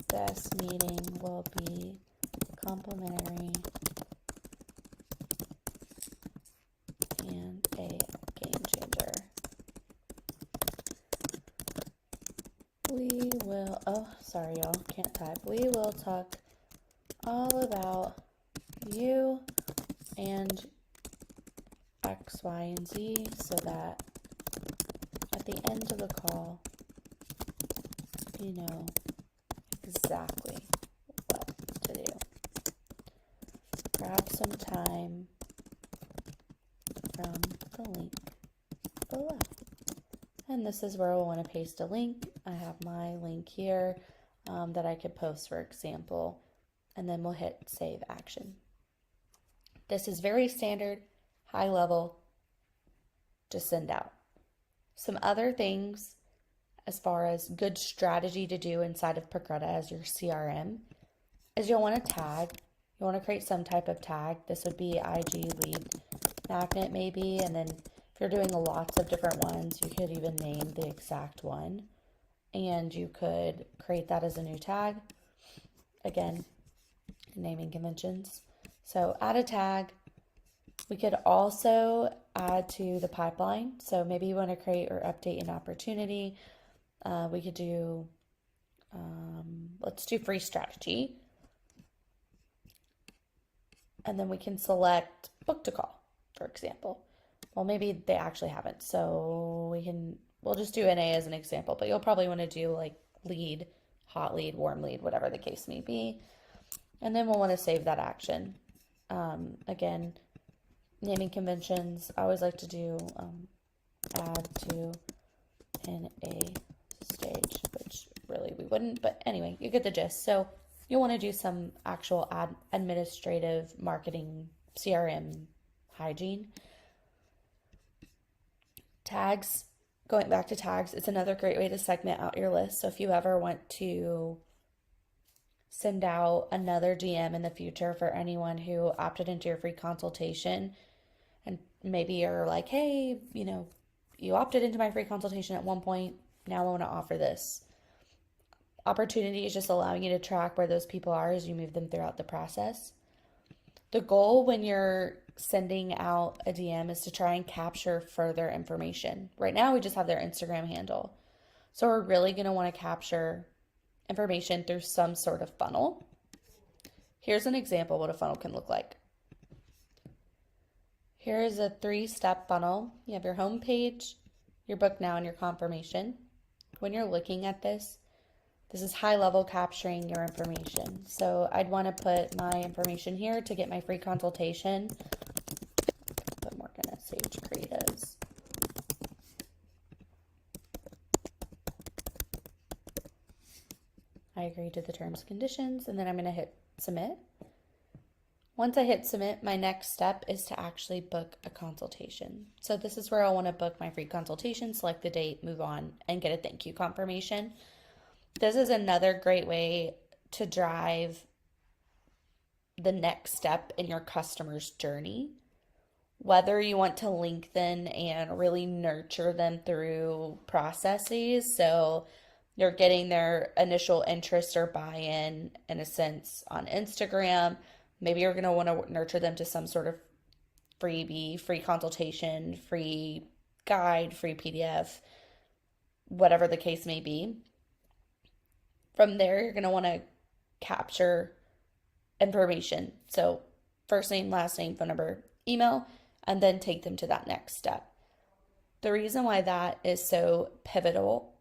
[SPEAKER 1] This meeting will be complimentary and a game changer. We will, oh, sorry y'all, can't type. We will talk all about you and X, Y, and Z so that at the end of the call, you know exactly what to do. Grab some time from the link below. And this is where we'll want to paste a link. I have my link here that I could post, for example, and then we'll hit save action. This is very standard, high level, just send out. Some other things as far as good strategy to do inside of Progreda as your CRM is you'll want to tag. You want to create some type of tag. This would be IG lead magnet maybe, and then if you're doing lots of different ones, you could even name the exact one, and you could create that as a new tag. Again, naming conventions. So add a tag. We could also add to the pipeline. So maybe you want to create or update an opportunity. We could do, let's do free strategy. And then we can select book to call, for example. Well, maybe they actually haven't. So we'll just do NA as an example, but you'll probably want to do like lead, hot lead, warm lead, whatever the case may be. And then we'll want to save that action. Again, naming conventions, I always like to do add to in a stage, which really we wouldn't, but anyway, you get the gist. So you'll want to do some actual administrative marketing CRM hygiene. Tags, going back to tags, it's another great way to segment out your list. So if you ever want to send out another DM in the future for anyone who opted into your free consultation, and maybe you're like, hey, you opted into my free consultation at one point, now I want to offer this. Opportunity is just allowing you to track where those people are as you move them throughout the process. The goal when you're sending out a DM is to try and capture further information. Right now, we just have their Instagram handle. So we're really going to want to capture information through some sort of funnel. Here's an example of what a funnel can look like. Here is a 3-step funnel. You have your home page, your book now, and your confirmation. When you're looking at this is high level capturing your information. So I'd want to put my information here to get my free consultation. But we're going to Sage Creatives. I agree to the terms and conditions, and then I'm going to hit submit. Once I hit submit, my next step is to actually book a consultation. So this is where I want to book my free consultation, select the date, move on, and get a thank you confirmation. This is another great way to drive the next step in your customer's journey. Whether you want to lengthen and really nurture them through processes, so you're getting their initial interest or buy-in in a sense on Instagram. Maybe you're going to want to nurture them to some sort of freebie, free consultation, free guide, free PDF, whatever the case may be. From there, you're going to want to capture information. So first name, last name, phone number, email, and then take them to that next step. The reason why that is so pivotal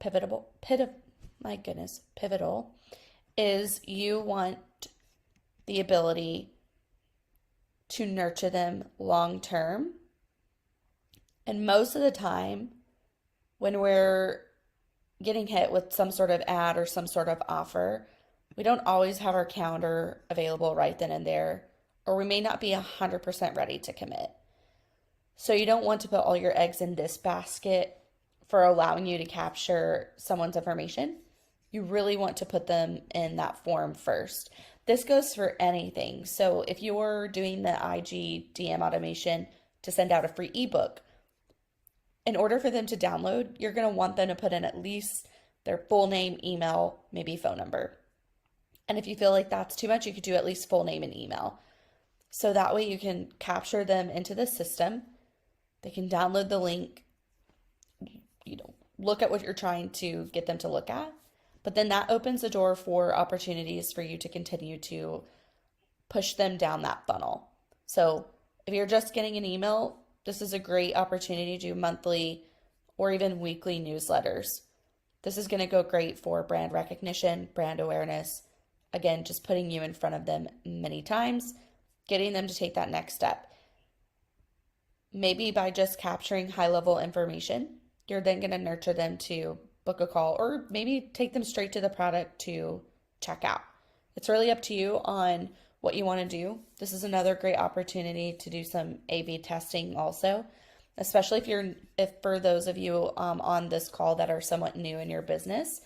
[SPEAKER 1] is you want the ability to nurture them long term. And most of the time, when we're getting hit with some sort of ad or some sort of offer, we don't always have our calendar available right then and there, or we may not be 100% ready to commit. So you don't want to put all your eggs in this basket for allowing you to capture someone's information. You really want to put them in that form first. This goes for anything. So if you're doing the IG DM automation to send out a free ebook, in order for them to download, you're going to want them to put in at least their full name, email, maybe phone number. And if you feel like that's too much, you could do at least full name and email. So that way you can capture them into the system. They can download the link, look at what you're trying to get them to look at. But then that opens the door for opportunities for you to continue to push them down that funnel. So if you're just getting an email, this is a great opportunity to do monthly or even weekly newsletters. This is going to go great for brand recognition, brand awareness. Again, just putting you in front of them many times, getting them to take that next step. Maybe by just capturing high-level information, you're then going to nurture them to book a call, or maybe take them straight to the product to check out. It's really up to you on what you want to do. This is another great opportunity to do some A/B testing also, especially if for those of you on this call that are somewhat new in your business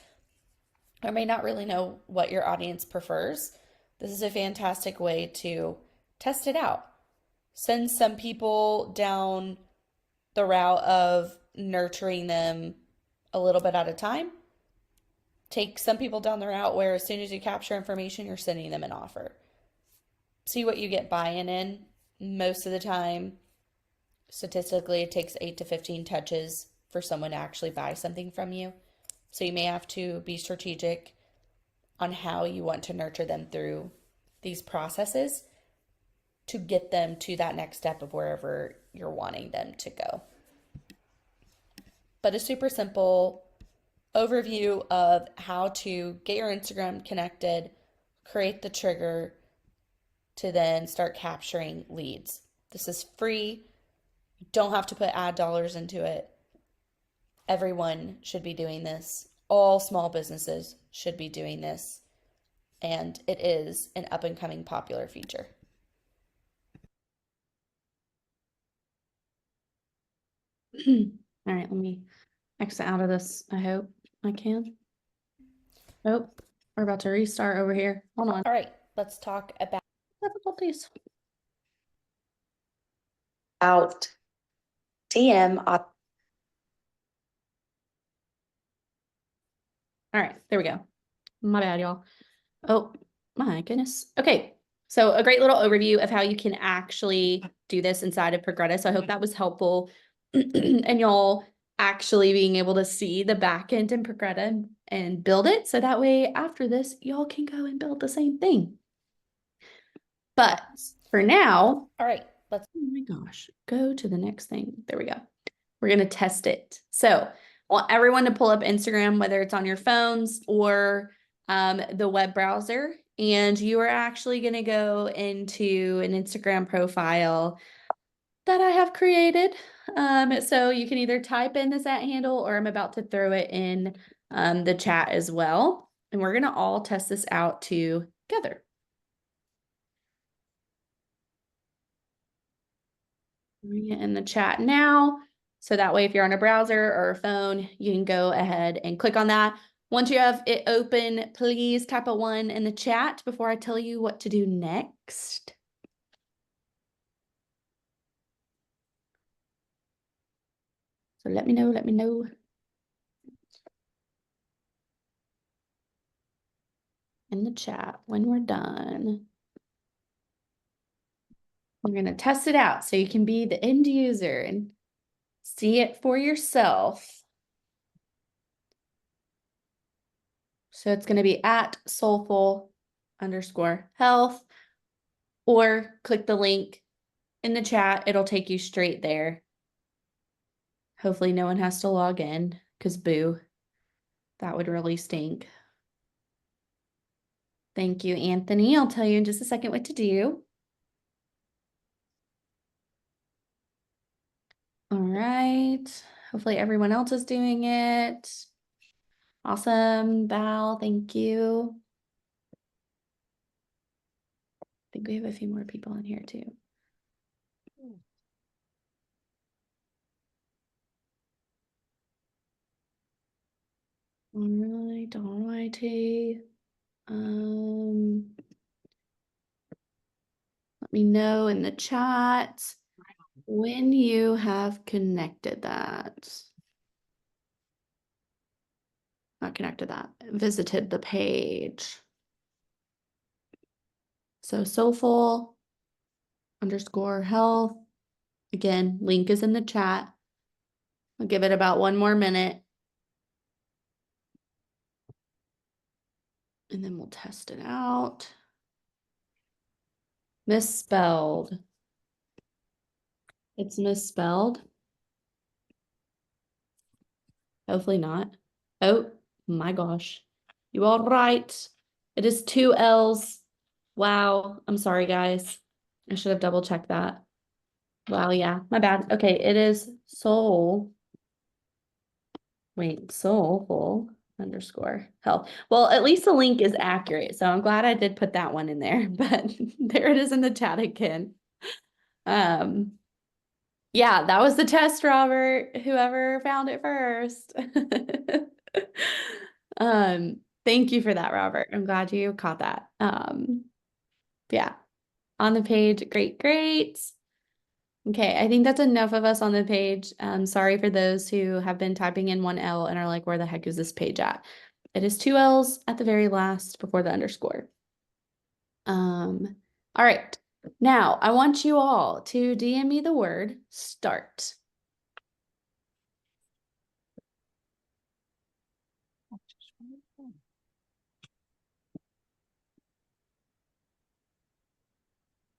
[SPEAKER 1] or may not really know what your audience prefers. This is a fantastic way to test it out. Send some people down the route of nurturing them a little bit at a time. Take some people down the route where as soon as you capture information, you're sending them an offer. See what you get buy-in in. Most of the time, statistically, it takes 8 to 15 touches for someone to actually buy something from you. So you may have to be strategic on how you want to nurture them through these processes to get them to that next step of wherever you're wanting them to go. But a super simple overview of how to get your Instagram connected, create the trigger to then start capturing leads. This is free. You don't have to put ad dollars into it. Everyone should be doing this. All small businesses should be doing this. And it is an up and coming popular feature. All right, let me exit out of this. I hope I can. Oh, we're about to restart over here. Hold on. All right, let's talk about difficulties. Out DM. All right, there we go. My bad, y'all. Oh, my goodness. Okay, so a great little overview of how you can actually do this inside of Progreda. So I hope that was helpful. And y'all actually being able to see the back end in Progreda and build it. So that way after this, y'all can go and build the same thing. But for now, all right, let's, oh my gosh, go to the next thing. There we go. We're going to test it. So I want everyone to pull up Instagram, whether it's on your phones or the web browser. And you are actually going to go into an Instagram profile that I have created. So you can either type in this @handle or I'm about to throw it in the chat as well. And we're going to all test this out together. Bring it in the chat now. So that way, if you're on a browser or a phone, you can go ahead and click on that. Once you have it open, please type a 1 in the chat before I tell you what to do next. So let me know in the chat when we're done. We're going to test it out so you can be the end user and see it for yourself. So it's going to be @soulful_health or click the link in the chat. It'll take you straight there. Hopefully no one has to log in because boo, that would really stink. Thank you, Anthony. I'll tell you in just a second what to do. All right. Hopefully everyone else is doing it. Awesome, Val. Thank you. I think we have a few more people in here too. All right, all righty. Let me know in the chat when you have connected that. Not connected that, visited the page. So soulful_health. Again, link is in the chat. I'll give it about 1 more minute. And then we'll test it out. Misspelled. It's misspelled. Hopefully not. Oh my gosh. You all right? It is 2 L's. Wow. I'm sorry, guys. I should have double checked that. Wow, yeah, my bad. Okay, it is soulful_health. Well, at least the link is accurate. So I'm glad I did put that one in there, but there it is in the chat again. Yeah, that was the test, Robert, whoever found it first. Thank you for that, Robert. I'm glad you caught that. Yeah, on the page, great. Okay, I think that's enough of us on the page. Sorry for those who have been typing in one L and are like, where the heck is this page at? It is two L's at the very last before the underscore. All right. Now I want you all to DM me the word start.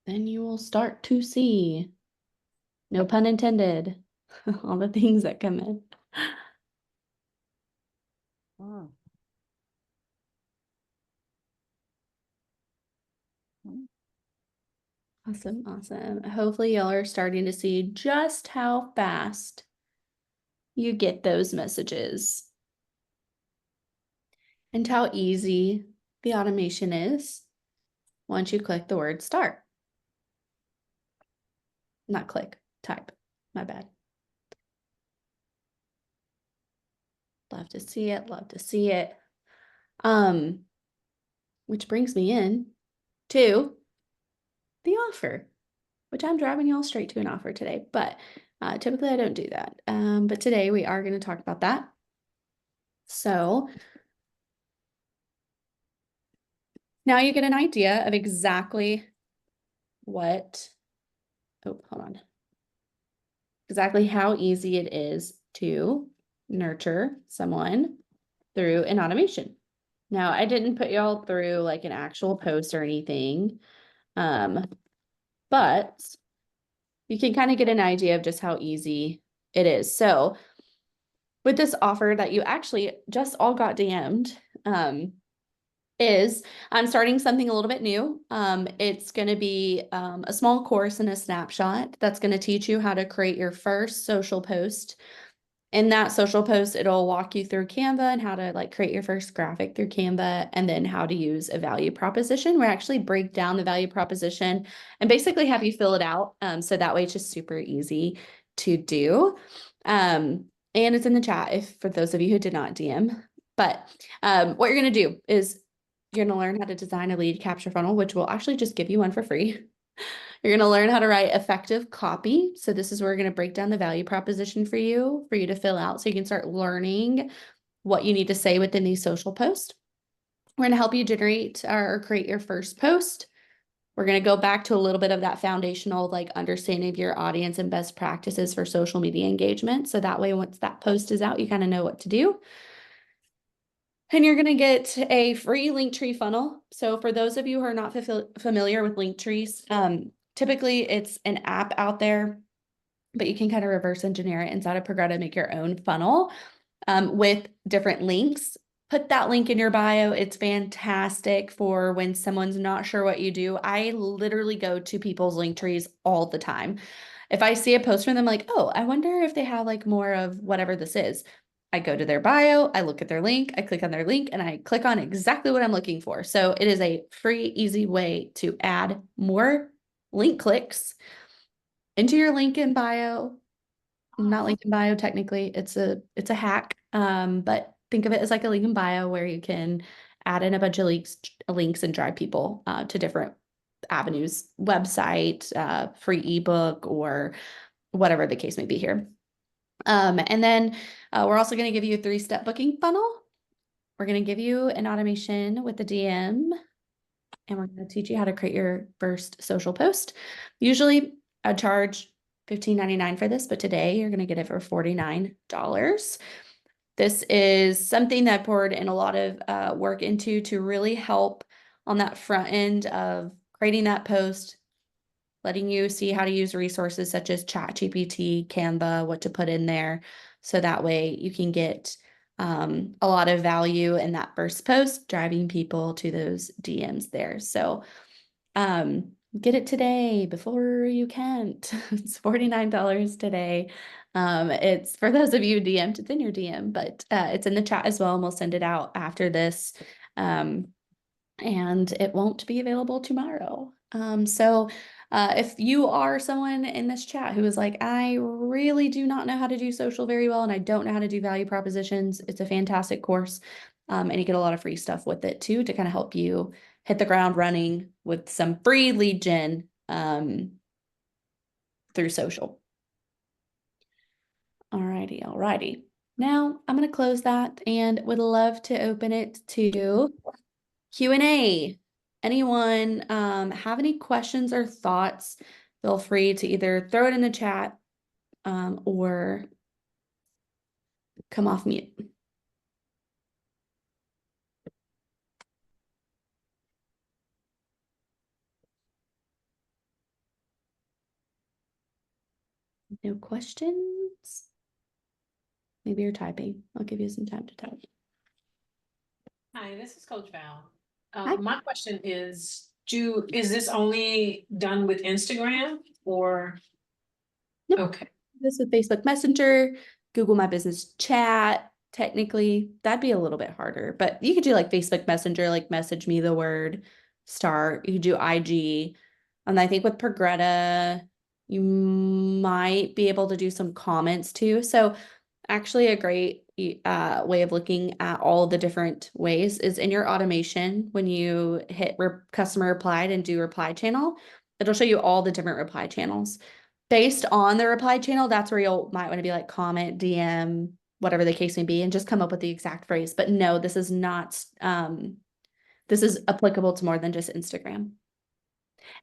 [SPEAKER 1] Then you will start to see, no pun intended, all the things that come in.
[SPEAKER 2] Oh.
[SPEAKER 1] Awesome, awesome. Hopefully y'all are starting to see just how fast you get those messages and how easy the automation is once you click the word start. Not click, type. My bad. Love to see it, love to see it. Which brings me in to the offer, which I'm driving y'all straight to an offer today, but typically I don't do that. But today we are going to talk about that. So now you get an idea of exactly what, oh, hold on. Exactly how easy it is to nurture someone through an automation. Now, I didn't put y'all through like an actual post or anything, but you can kind of get an idea of just how easy it is. So with this offer that you actually just all got DM'd, is I'm starting something a little bit new. It's going to be a small course and a snapshot that's going to teach you how to create your first social post. In that social post, it'll walk you through Canva and how to like create your first graphic through Canva, and then how to use a value proposition. We actually break down the value proposition and basically have you fill it out. So that way it's just super easy to do. And it's in the chat if for those of you who did not DM. But what you're going to do is you're going to learn how to design a lead capture funnel, which will actually just give you one for free. You're going to learn how to write effective copy. So this is where we're going to break down the value proposition for you to fill out so you can start learning what you need to say within these social posts. We're going to help you generate or create your first post. We're going to go back to a little bit of that foundational like understanding of your audience and best practices for social media engagement. So that way, once that post is out, you kind of know what to do. And you're going to get a free Linktree funnel. So for those of you who are not familiar with Linktrees, typically it's an app out there, but you can kind of reverse engineer it inside of Progreda, make your own funnel with different links. Put that link in your bio. It's fantastic for when someone's not sure what you do. I literally go to people's Linktrees all the time. If I see a post from them, like, oh, I wonder if they have like more of whatever this is. I go to their bio, I look at their link, I click on their link, and I click on exactly what I'm looking for. So it is a free, easy way to add more link clicks into your link in bio. Not link in bio, technically. It's a hack. But think of it as like a link in bio where you can add in a bunch of links and drive people to different avenues, website, free ebook, or whatever the case may be here. And then we're also going to give you a 3-step booking funnel. We're going to give you an automation with the DM, and we're going to teach you how to create your first social post. Usually I charge $15.99 for this, but today you're going to get it for $49. This is something that I poured in a lot of work into to really help on that front end of creating that post, letting you see how to use resources such as ChatGPT, Canva, what to put in there. So that way you can get a lot of value in that first post, driving people to those DMs there. So get it today before you can't. It's $49 today. It's for those of you DM'd, it's in your DM, but it's in the chat as well, and we'll send it out after this. And it won't be available tomorrow. So if you are someone in this chat who is like, I really do not know how to do social very well, and I don't know how to do value propositions, it's a fantastic course. And you get a lot of free stuff with it too, to kind of help you hit the ground running with some free lead gen through social. Alrighty. Now I'm going to close that and would love to open it to Q&A. Anyone have any questions or thoughts? Feel free to either throw it in the chat or come off mute. No questions? Maybe you're typing. I'll give you some time to type.
[SPEAKER 3] Hi, this is Coach Val.
[SPEAKER 1] Hi.
[SPEAKER 3] My question is this only done with Instagram or?
[SPEAKER 1] Nope.
[SPEAKER 3] Okay,
[SPEAKER 1] This with Facebook Messenger, Google My Business Chat. Technically, that'd be a little bit harder, but you could do like Facebook Messenger, like message me the word start. You could do IG. And I think with Progreda, you might be able to do some comments too. So actually a great way of looking at all the different ways is in your automation. When you hit customer replied and do reply channel, it'll show you all the different reply channels. Based on the reply channel, that's where you might want to be like comment, DM, whatever the case may be, and just come up with the exact phrase. But no, this is not, this is applicable to more than just Instagram.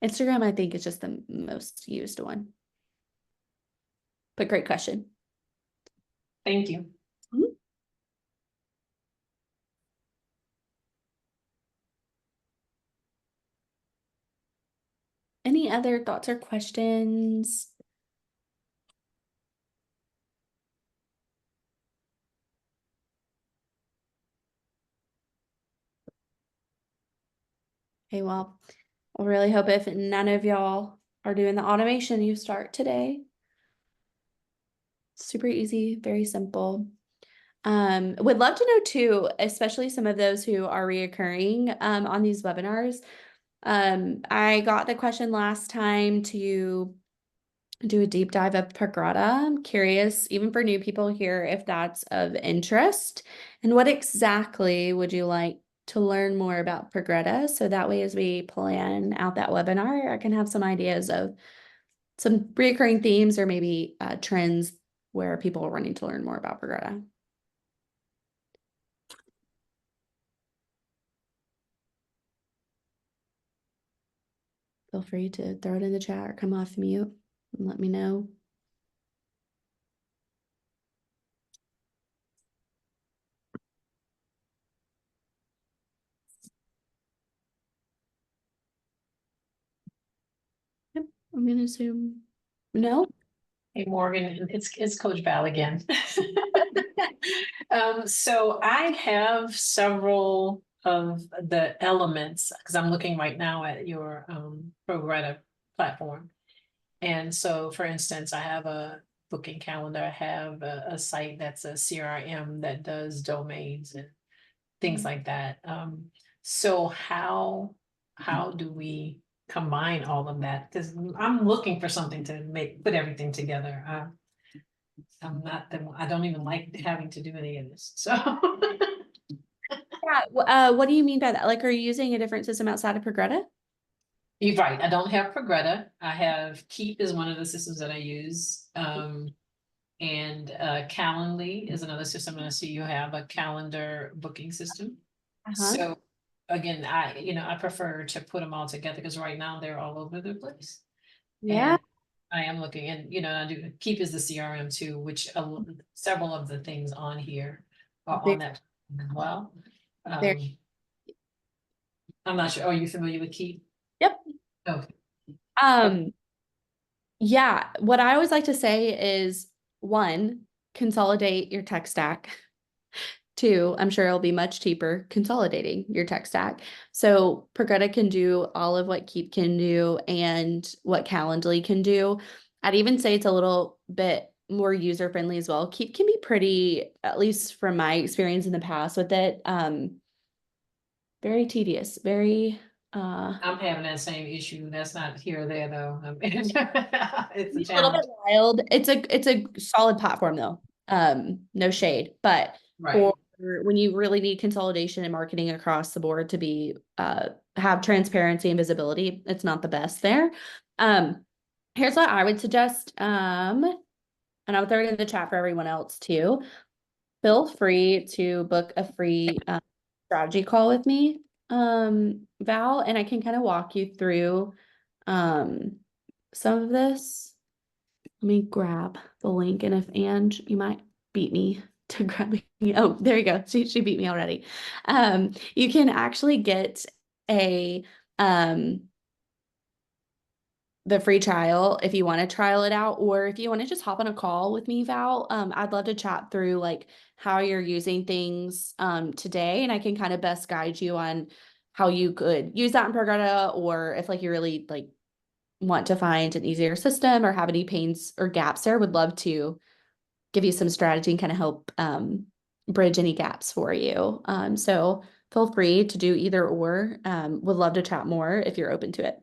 [SPEAKER 1] Instagram, I think, is just the most used one. But great question.
[SPEAKER 3] thank you.
[SPEAKER 1] Any other thoughts or questions? Okay, well, I really hope if none of y'all are doing the automation, you start today. Super easy, very simple. Would love to know too, especially some of those who are reoccurring on these webinars. I got the question last time to do a deep dive of Progreda. I'm curious, even for new people here, if that's of interest. And what exactly would you like to learn more about Progreda? So that way, as we plan out that webinar, I can have some ideas of some recurring themes or maybe trends where people are wanting to learn more about Progreda. Feel free to throw it in the chat or come off mute and let me know. Yep, I'm gonna assume no.
[SPEAKER 3] Hey, Morgan, it's Coach Val again. So I have several of the elements because I'm looking right now at your Progreda platform. And so, for instance, I have a booking calendar. I have a site that's a CRM that does domains and things like that. So how do we combine all of that? Because I'm looking for something to put everything together. I don't even like having to do any of this. So
[SPEAKER 1] Yeah. What do you mean by that? Like, are you using a different system outside of Progreda?
[SPEAKER 3] you're right. I don't have Progreda. I have Keep is one of the systems that I use. And Calendly is another system. And I see you have a calendar booking system. So again, I prefer to put them all together because right now they're all over the place.
[SPEAKER 1] Yeah.
[SPEAKER 3] And I am looking and, I do Keep is the CRM too, which several of the things on here are on that as well.
[SPEAKER 1] Very.
[SPEAKER 3] I'm not sure. Are you familiar with Keep?
[SPEAKER 1] Yep.
[SPEAKER 3] Okay.
[SPEAKER 1] Yeah, what I always like to say is one, consolidate your tech stack. Two, I'm sure it'll be much cheaper consolidating your tech stack. So Progreda can do all of what Keep can do and what Calendly can do. I'd even say it's a little bit more user friendly as well. Keep can be pretty, at least from my experience in the past with it, very tedious, very
[SPEAKER 3] I'm having that same issue. That's not here or there though. It's a
[SPEAKER 1] a little
[SPEAKER 3] challenge.
[SPEAKER 1] bit wild. It's a solid platform though. No shade, but
[SPEAKER 3] Right.
[SPEAKER 1] for when you really need consolidation and marketing across the board to be have transparency and visibility, it's not the best there. Here's what I would suggest. And I'll throw it in the chat for everyone else too. Feel free to book a free strategy call with me, Val, and I can kind of walk you through some of this. Let me grab the link, and if you might beat me to grab me. Oh, there you go. She beat me already. You can actually get a the free trial if you want to trial it out, or if you want to just hop on a call with me, Val. I'd love to chat through like how you're using things today, and I can kind of best guide you on how you could use that in Progreda, or if like you really like want to find an easier system or have any pains or gaps there, would love to give you some strategy and kind of help bridge any gaps for you. So feel free to do either or. Would love to chat more if you're open to it.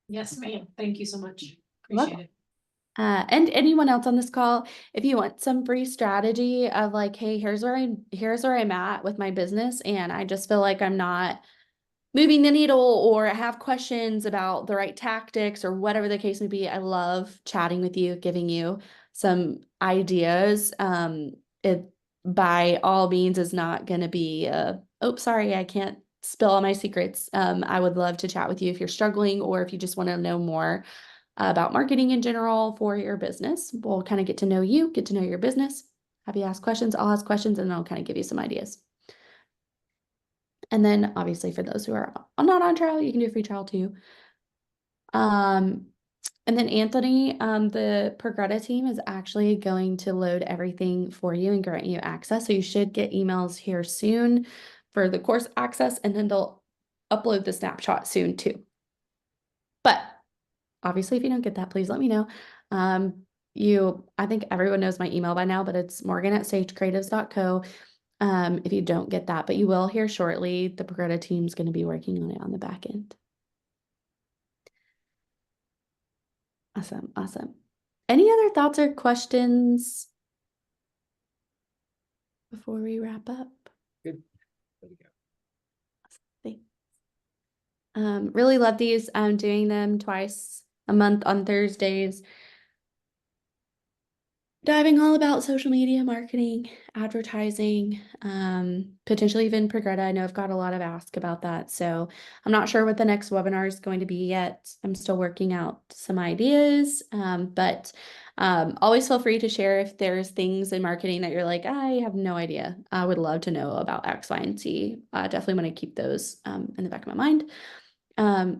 [SPEAKER 3] Yes, ma'am. Thank you so much.
[SPEAKER 1] Welcome.
[SPEAKER 3] Appreciate it.
[SPEAKER 1] And anyone else on this call, if you want some free strategy of like, hey, here's where I'm at with my business, and I just feel like I'm not moving the needle, or I have questions about the right tactics or whatever the case may be, I love chatting with you, giving you some ideas. It by all means is not going to be oh, sorry, I can't spill all my secrets. I would love to chat with you if you're struggling, or if you just want to know more about marketing in general for your business. We'll kind of get to know you, get to know your business, have you ask questions, I'll ask questions, and I'll kind of give you some ideas. And then obviously for those who are not on trial, you can do a free trial too. And then Anthony, the Progreda team is actually going to load everything for you and grant you access. So you should get emails here soon for the course access, and then they'll upload the snapshot soon too. But obviously, if you don't get that, please let me know. I think everyone knows my email by now, but it's morgan@sagecreatives.co. If you don't get that, but you will hear shortly. The Progreda team's going to be working on it on the back end. Awesome. Any other thoughts or questions before we wrap up?
[SPEAKER 4] Good. There we go.
[SPEAKER 1] Thanks. Really love these. I'm doing them twice a month on Thursdays. Diving all about social media marketing, advertising, potentially even Progreda. I know I've got a lot of ask about that. So I'm not sure what the next webinar is going to be yet. I'm still working out some ideas, but always feel free to share if there's things in marketing that you're like, I have no idea. I would love to know about X, Y, and Z. Definitely want to keep those in the back of my mind.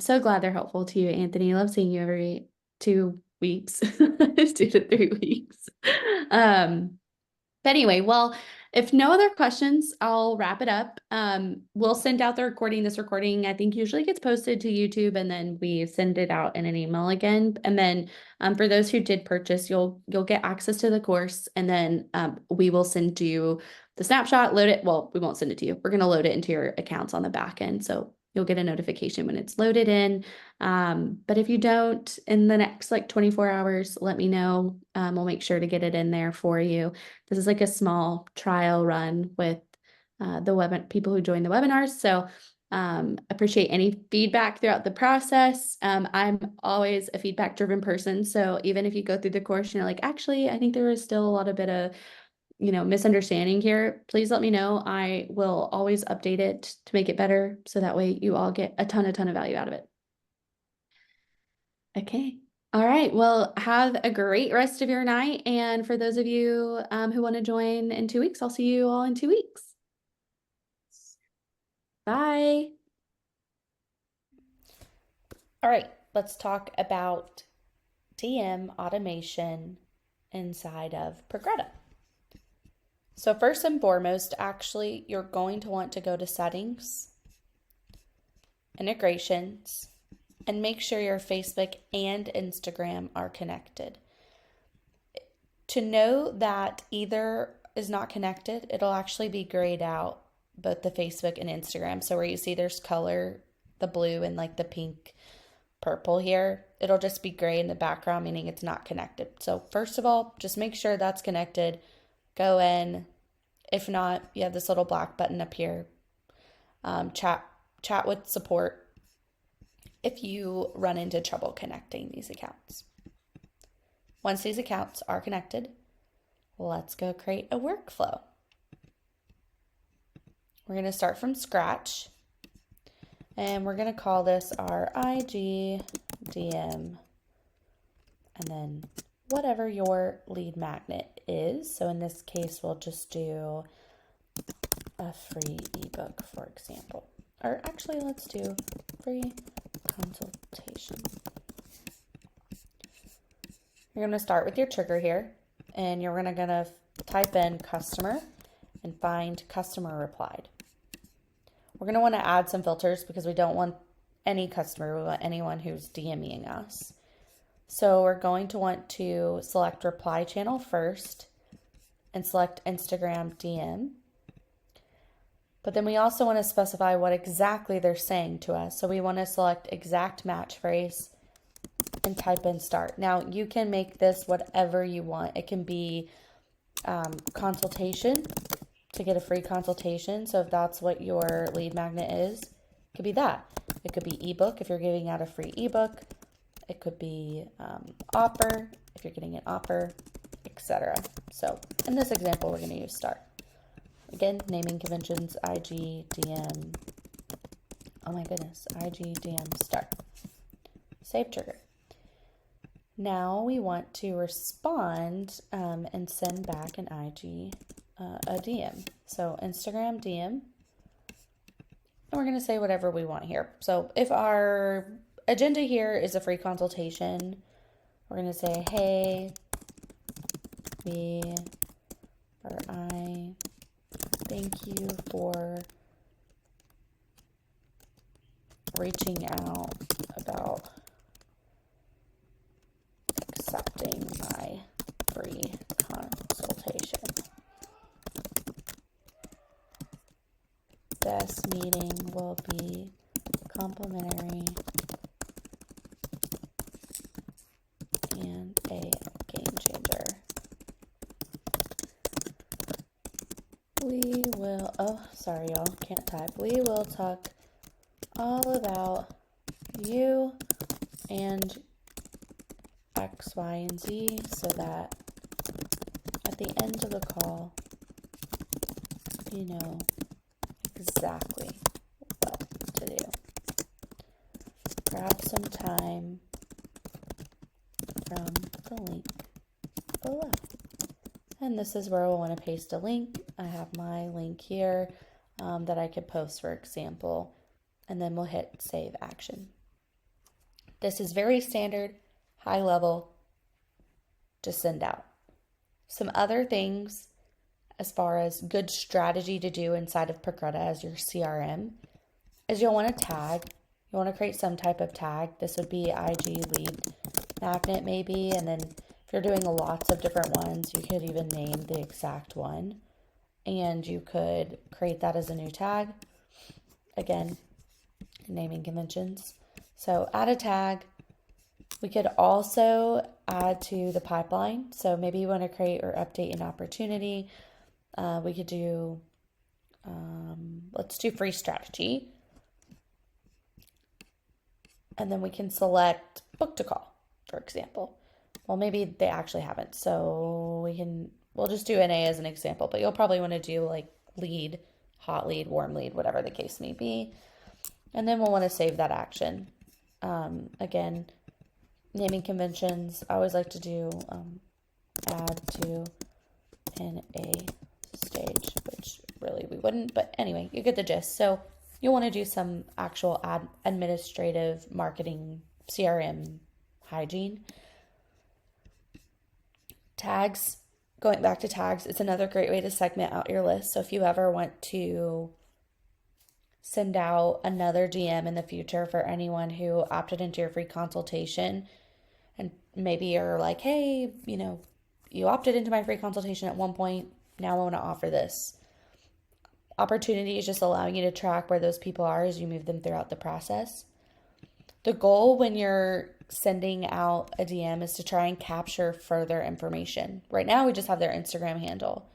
[SPEAKER 1] So glad they're helpful to you, Anthony. Love seeing you every 2 weeks, 2 to 3 weeks. But anyway, well, if no other questions, I'll wrap it up. We'll send out the recording. This recording, I think, usually gets posted to YouTube, and then we send it out in an email again. And then for those who did purchase, you'll get access to the course, and then we will send you the snapshot, load it. Well, we won't send it to you. We're going to load it into your accounts on the back end. So you'll get a notification when it's loaded in. But if you don't, in the next like 24 hours, let me know. We'll make sure to get it in there for you. This is like a small trial run with the people who join the webinars. So appreciate any feedback throughout the process. I'm always a feedback driven person. So even if you go through the course, you're like, actually, I think there is still a lot of bit of misunderstanding here, please let me know. I will always update it to make it better, so that way you all get a ton of value out of it. Okay. All right. Well, have a great rest of your night. And for those of you who want to join in 2 weeks, I'll see you all in 2 weeks. Bye. All right. Let's talk about DM automation inside of Progreda. So first and foremost, actually, you're going to want to go to settings, integrations, and make sure your Facebook and Instagram are connected. To know that either is not connected, it'll actually be grayed out, both the Facebook and Instagram. So where you see there's color, the blue and like the pink, purple here, it'll just be gray in the background, meaning it's not connected. So first of all, just make sure that's connected. Go in. If not, you have this little black button up here. Chat with support if you run into trouble connecting these accounts. Once these accounts are connected, let's go create a workflow. We're going to start from scratch, and we're going to call this our IG DM, and then whatever your lead magnet is. So in this case, we'll just do a free ebook, for example. Or actually, let's do free consultation. You're going to start with your trigger here, and you're going to type in customer and find customer replied. We're going to want to add some filters because we don't want any customer, we want anyone who's DMing us. So we're going to want to select reply channel first and select Instagram DM. But then we also want to specify what exactly they're saying to us. So we want to select exact match phrase and type in start. Now you can make this whatever you want. It can be consultation to get a free consultation. So if that's what your lead magnet is, it could be that. It could be ebook if you're giving out a free ebook. It could be offer if you're getting an offer, etc. So in this example, we're going to use start. Again, naming conventions, IG, DM. Oh my goodness, IG, DM, start. Save trigger. Now we want to respond and send back an IG, a DM. So Instagram DM. And we're going to say whatever we want here. So if our agenda here is a free consultation, we're going to say, hey, me or I thank you for reaching out about accepting my free consultation. This meeting will be complimentary and a game changer. We will, oh, sorry y'all, can't type. We will talk all about you and X, Y, and Z so that at the end of the call, you know exactly what to do. Grab some time from the link below. And this is where we'll want to paste a link. I have my link here that I could post, for example, and then we'll hit save action. This is very standard, high level, to send out. Some other things as far as good strategy to do inside of Progreda as your CRM is you'll want to tag. You want to create some type of tag. This would be IG lead magnet maybe, and then if you're doing lots of different ones, you could even name the exact one, and you could create that as a new tag. Again, naming conventions. So add a tag. We could also add to the pipeline. So maybe you want to create or update an opportunity. We could do, let's do free strategy. And then we can select book to call, for example. Well, maybe they actually haven't. So we'll just do NA as an example, but you'll probably want to do like lead, hot lead, warm lead, whatever the case may be. And then we'll want to save that action. Again, naming conventions, I always like to do add to NA stage, which really we wouldn't, but anyway, you get the gist. So you'll want to do some actual administrative marketing CRM hygiene. Tags, going back to tags, it's another great way to segment out your list. So if you ever want to send out another DM in the future for anyone who opted into your free consultation, and maybe you're like, hey, you opted into my free consultation at one point, now I want to offer this. Opportunity is just allowing you to track where those people are as you move them throughout the process. The goal when you're sending out a DM is to try and capture further information. Right now, we just have their Instagram handle.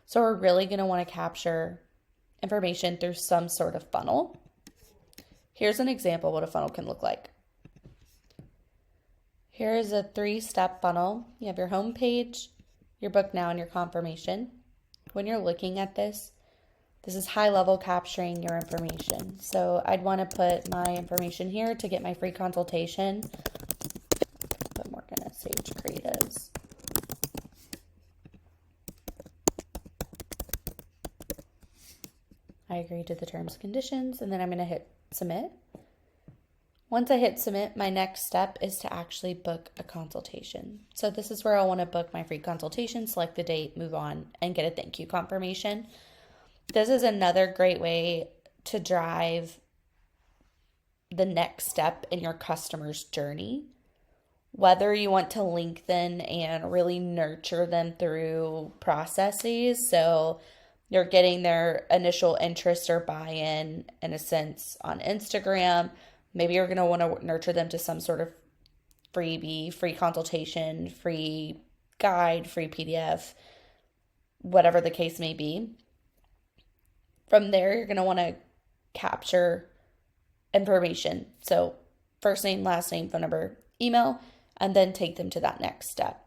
[SPEAKER 1] So we're really going to want to capture information through some sort of funnel. Here's an example of what a funnel can look like. Here is a 3-step funnel. You have your home page, your book now, and your confirmation. When you're looking at this is high level capturing your information. So I'd want to put my information here to get my free consultation. But we're going to Sage Creatives. I agree to the terms and conditions, and then I'm going to hit submit. Once I hit submit, my next step is to actually book a consultation. So this is where I want to book my free consultation, select the date, move on, and get a thank you confirmation. This is another great way to drive the next step in your customer's journey. Whether you want to lengthen and really nurture them through processes, so you're getting their initial interest or buy-in a sense on Instagram. Maybe you're going to want to nurture them to some sort of freebie, free consultation, free guide, free PDF, whatever the case may be. From there, you're going to want to capture information. So first name, last name, phone number, email, and then take them to that next step.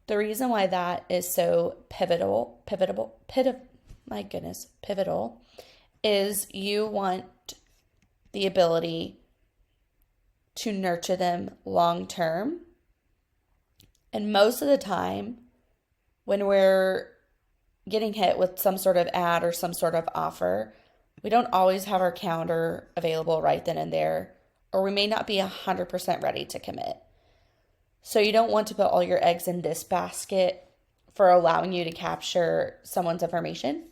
[SPEAKER 1] The reason why that is so pivotal is you want the ability to nurture them long term. And most of the time, when we're getting hit with some sort of ad or some sort of offer, we don't always have our calendar available right then and there, or we may not be 100% ready to commit. So you don't want to put all your eggs in this basket for allowing you to capture someone's information.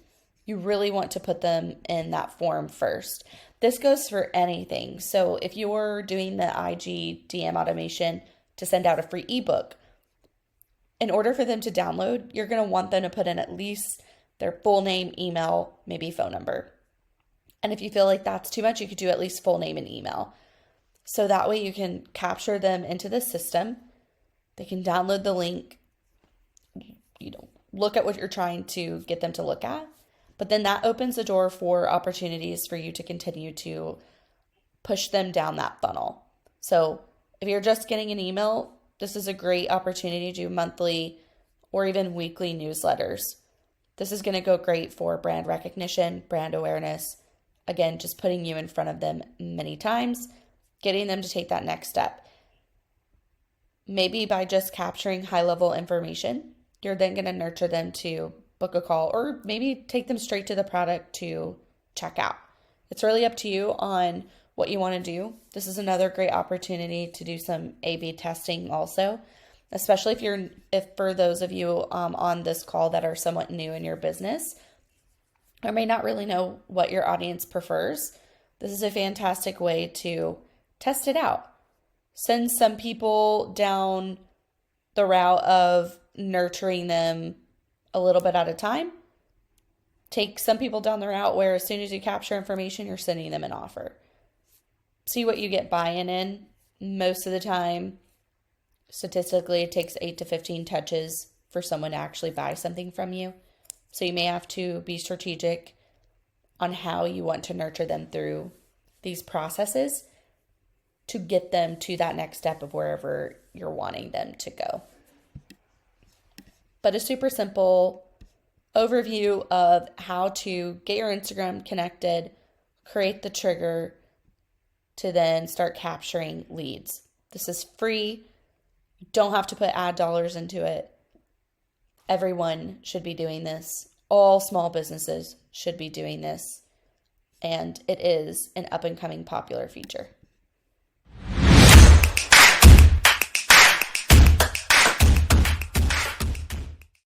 [SPEAKER 1] You really want to put them in that form first. This goes for anything. So if you're doing the IG DM automation to send out a free ebook, in order for them to download, you're going to want them to put in at least their full name, email, maybe phone number. And if you feel like that's too much, you could do at least full name and email. So that way you can capture them into the system. They can download the link, look at what you're trying to get them to look at. But then that opens the door for opportunities for you to continue to push them down that funnel. So if you're just getting an email, this is a great opportunity to do monthly or even weekly newsletters. This is going to go great for brand recognition, brand awareness. Again, just putting you in front of them many times, getting them to take that next step. Maybe by just capturing high-level information, you're then going to nurture them to book a call, or maybe take them straight to the product to check out. It's really up to you on what you want to do. This is another great opportunity to do some A/B testing also, especially if for those of you on this call that are somewhat new in your business or may not really know what your audience prefers. This is a fantastic way to test it out. Send some people down the route of nurturing them a little bit at a time. Take some people down the route where as soon as you capture information, you're sending them an offer. See what you get buy-in in. Most of the time, statistically, it takes 8 to 15 touches for someone to actually buy something from you. So you may have to be strategic on how you want to nurture them through these processes to get them to that next step of wherever you're wanting them to go. But a super simple overview of how to get your Instagram connected, create the trigger to then start capturing leads. This is free. You don't have to put ad dollars into it. Everyone should be doing this. All small businesses should be doing this. And it is an up and coming popular feature.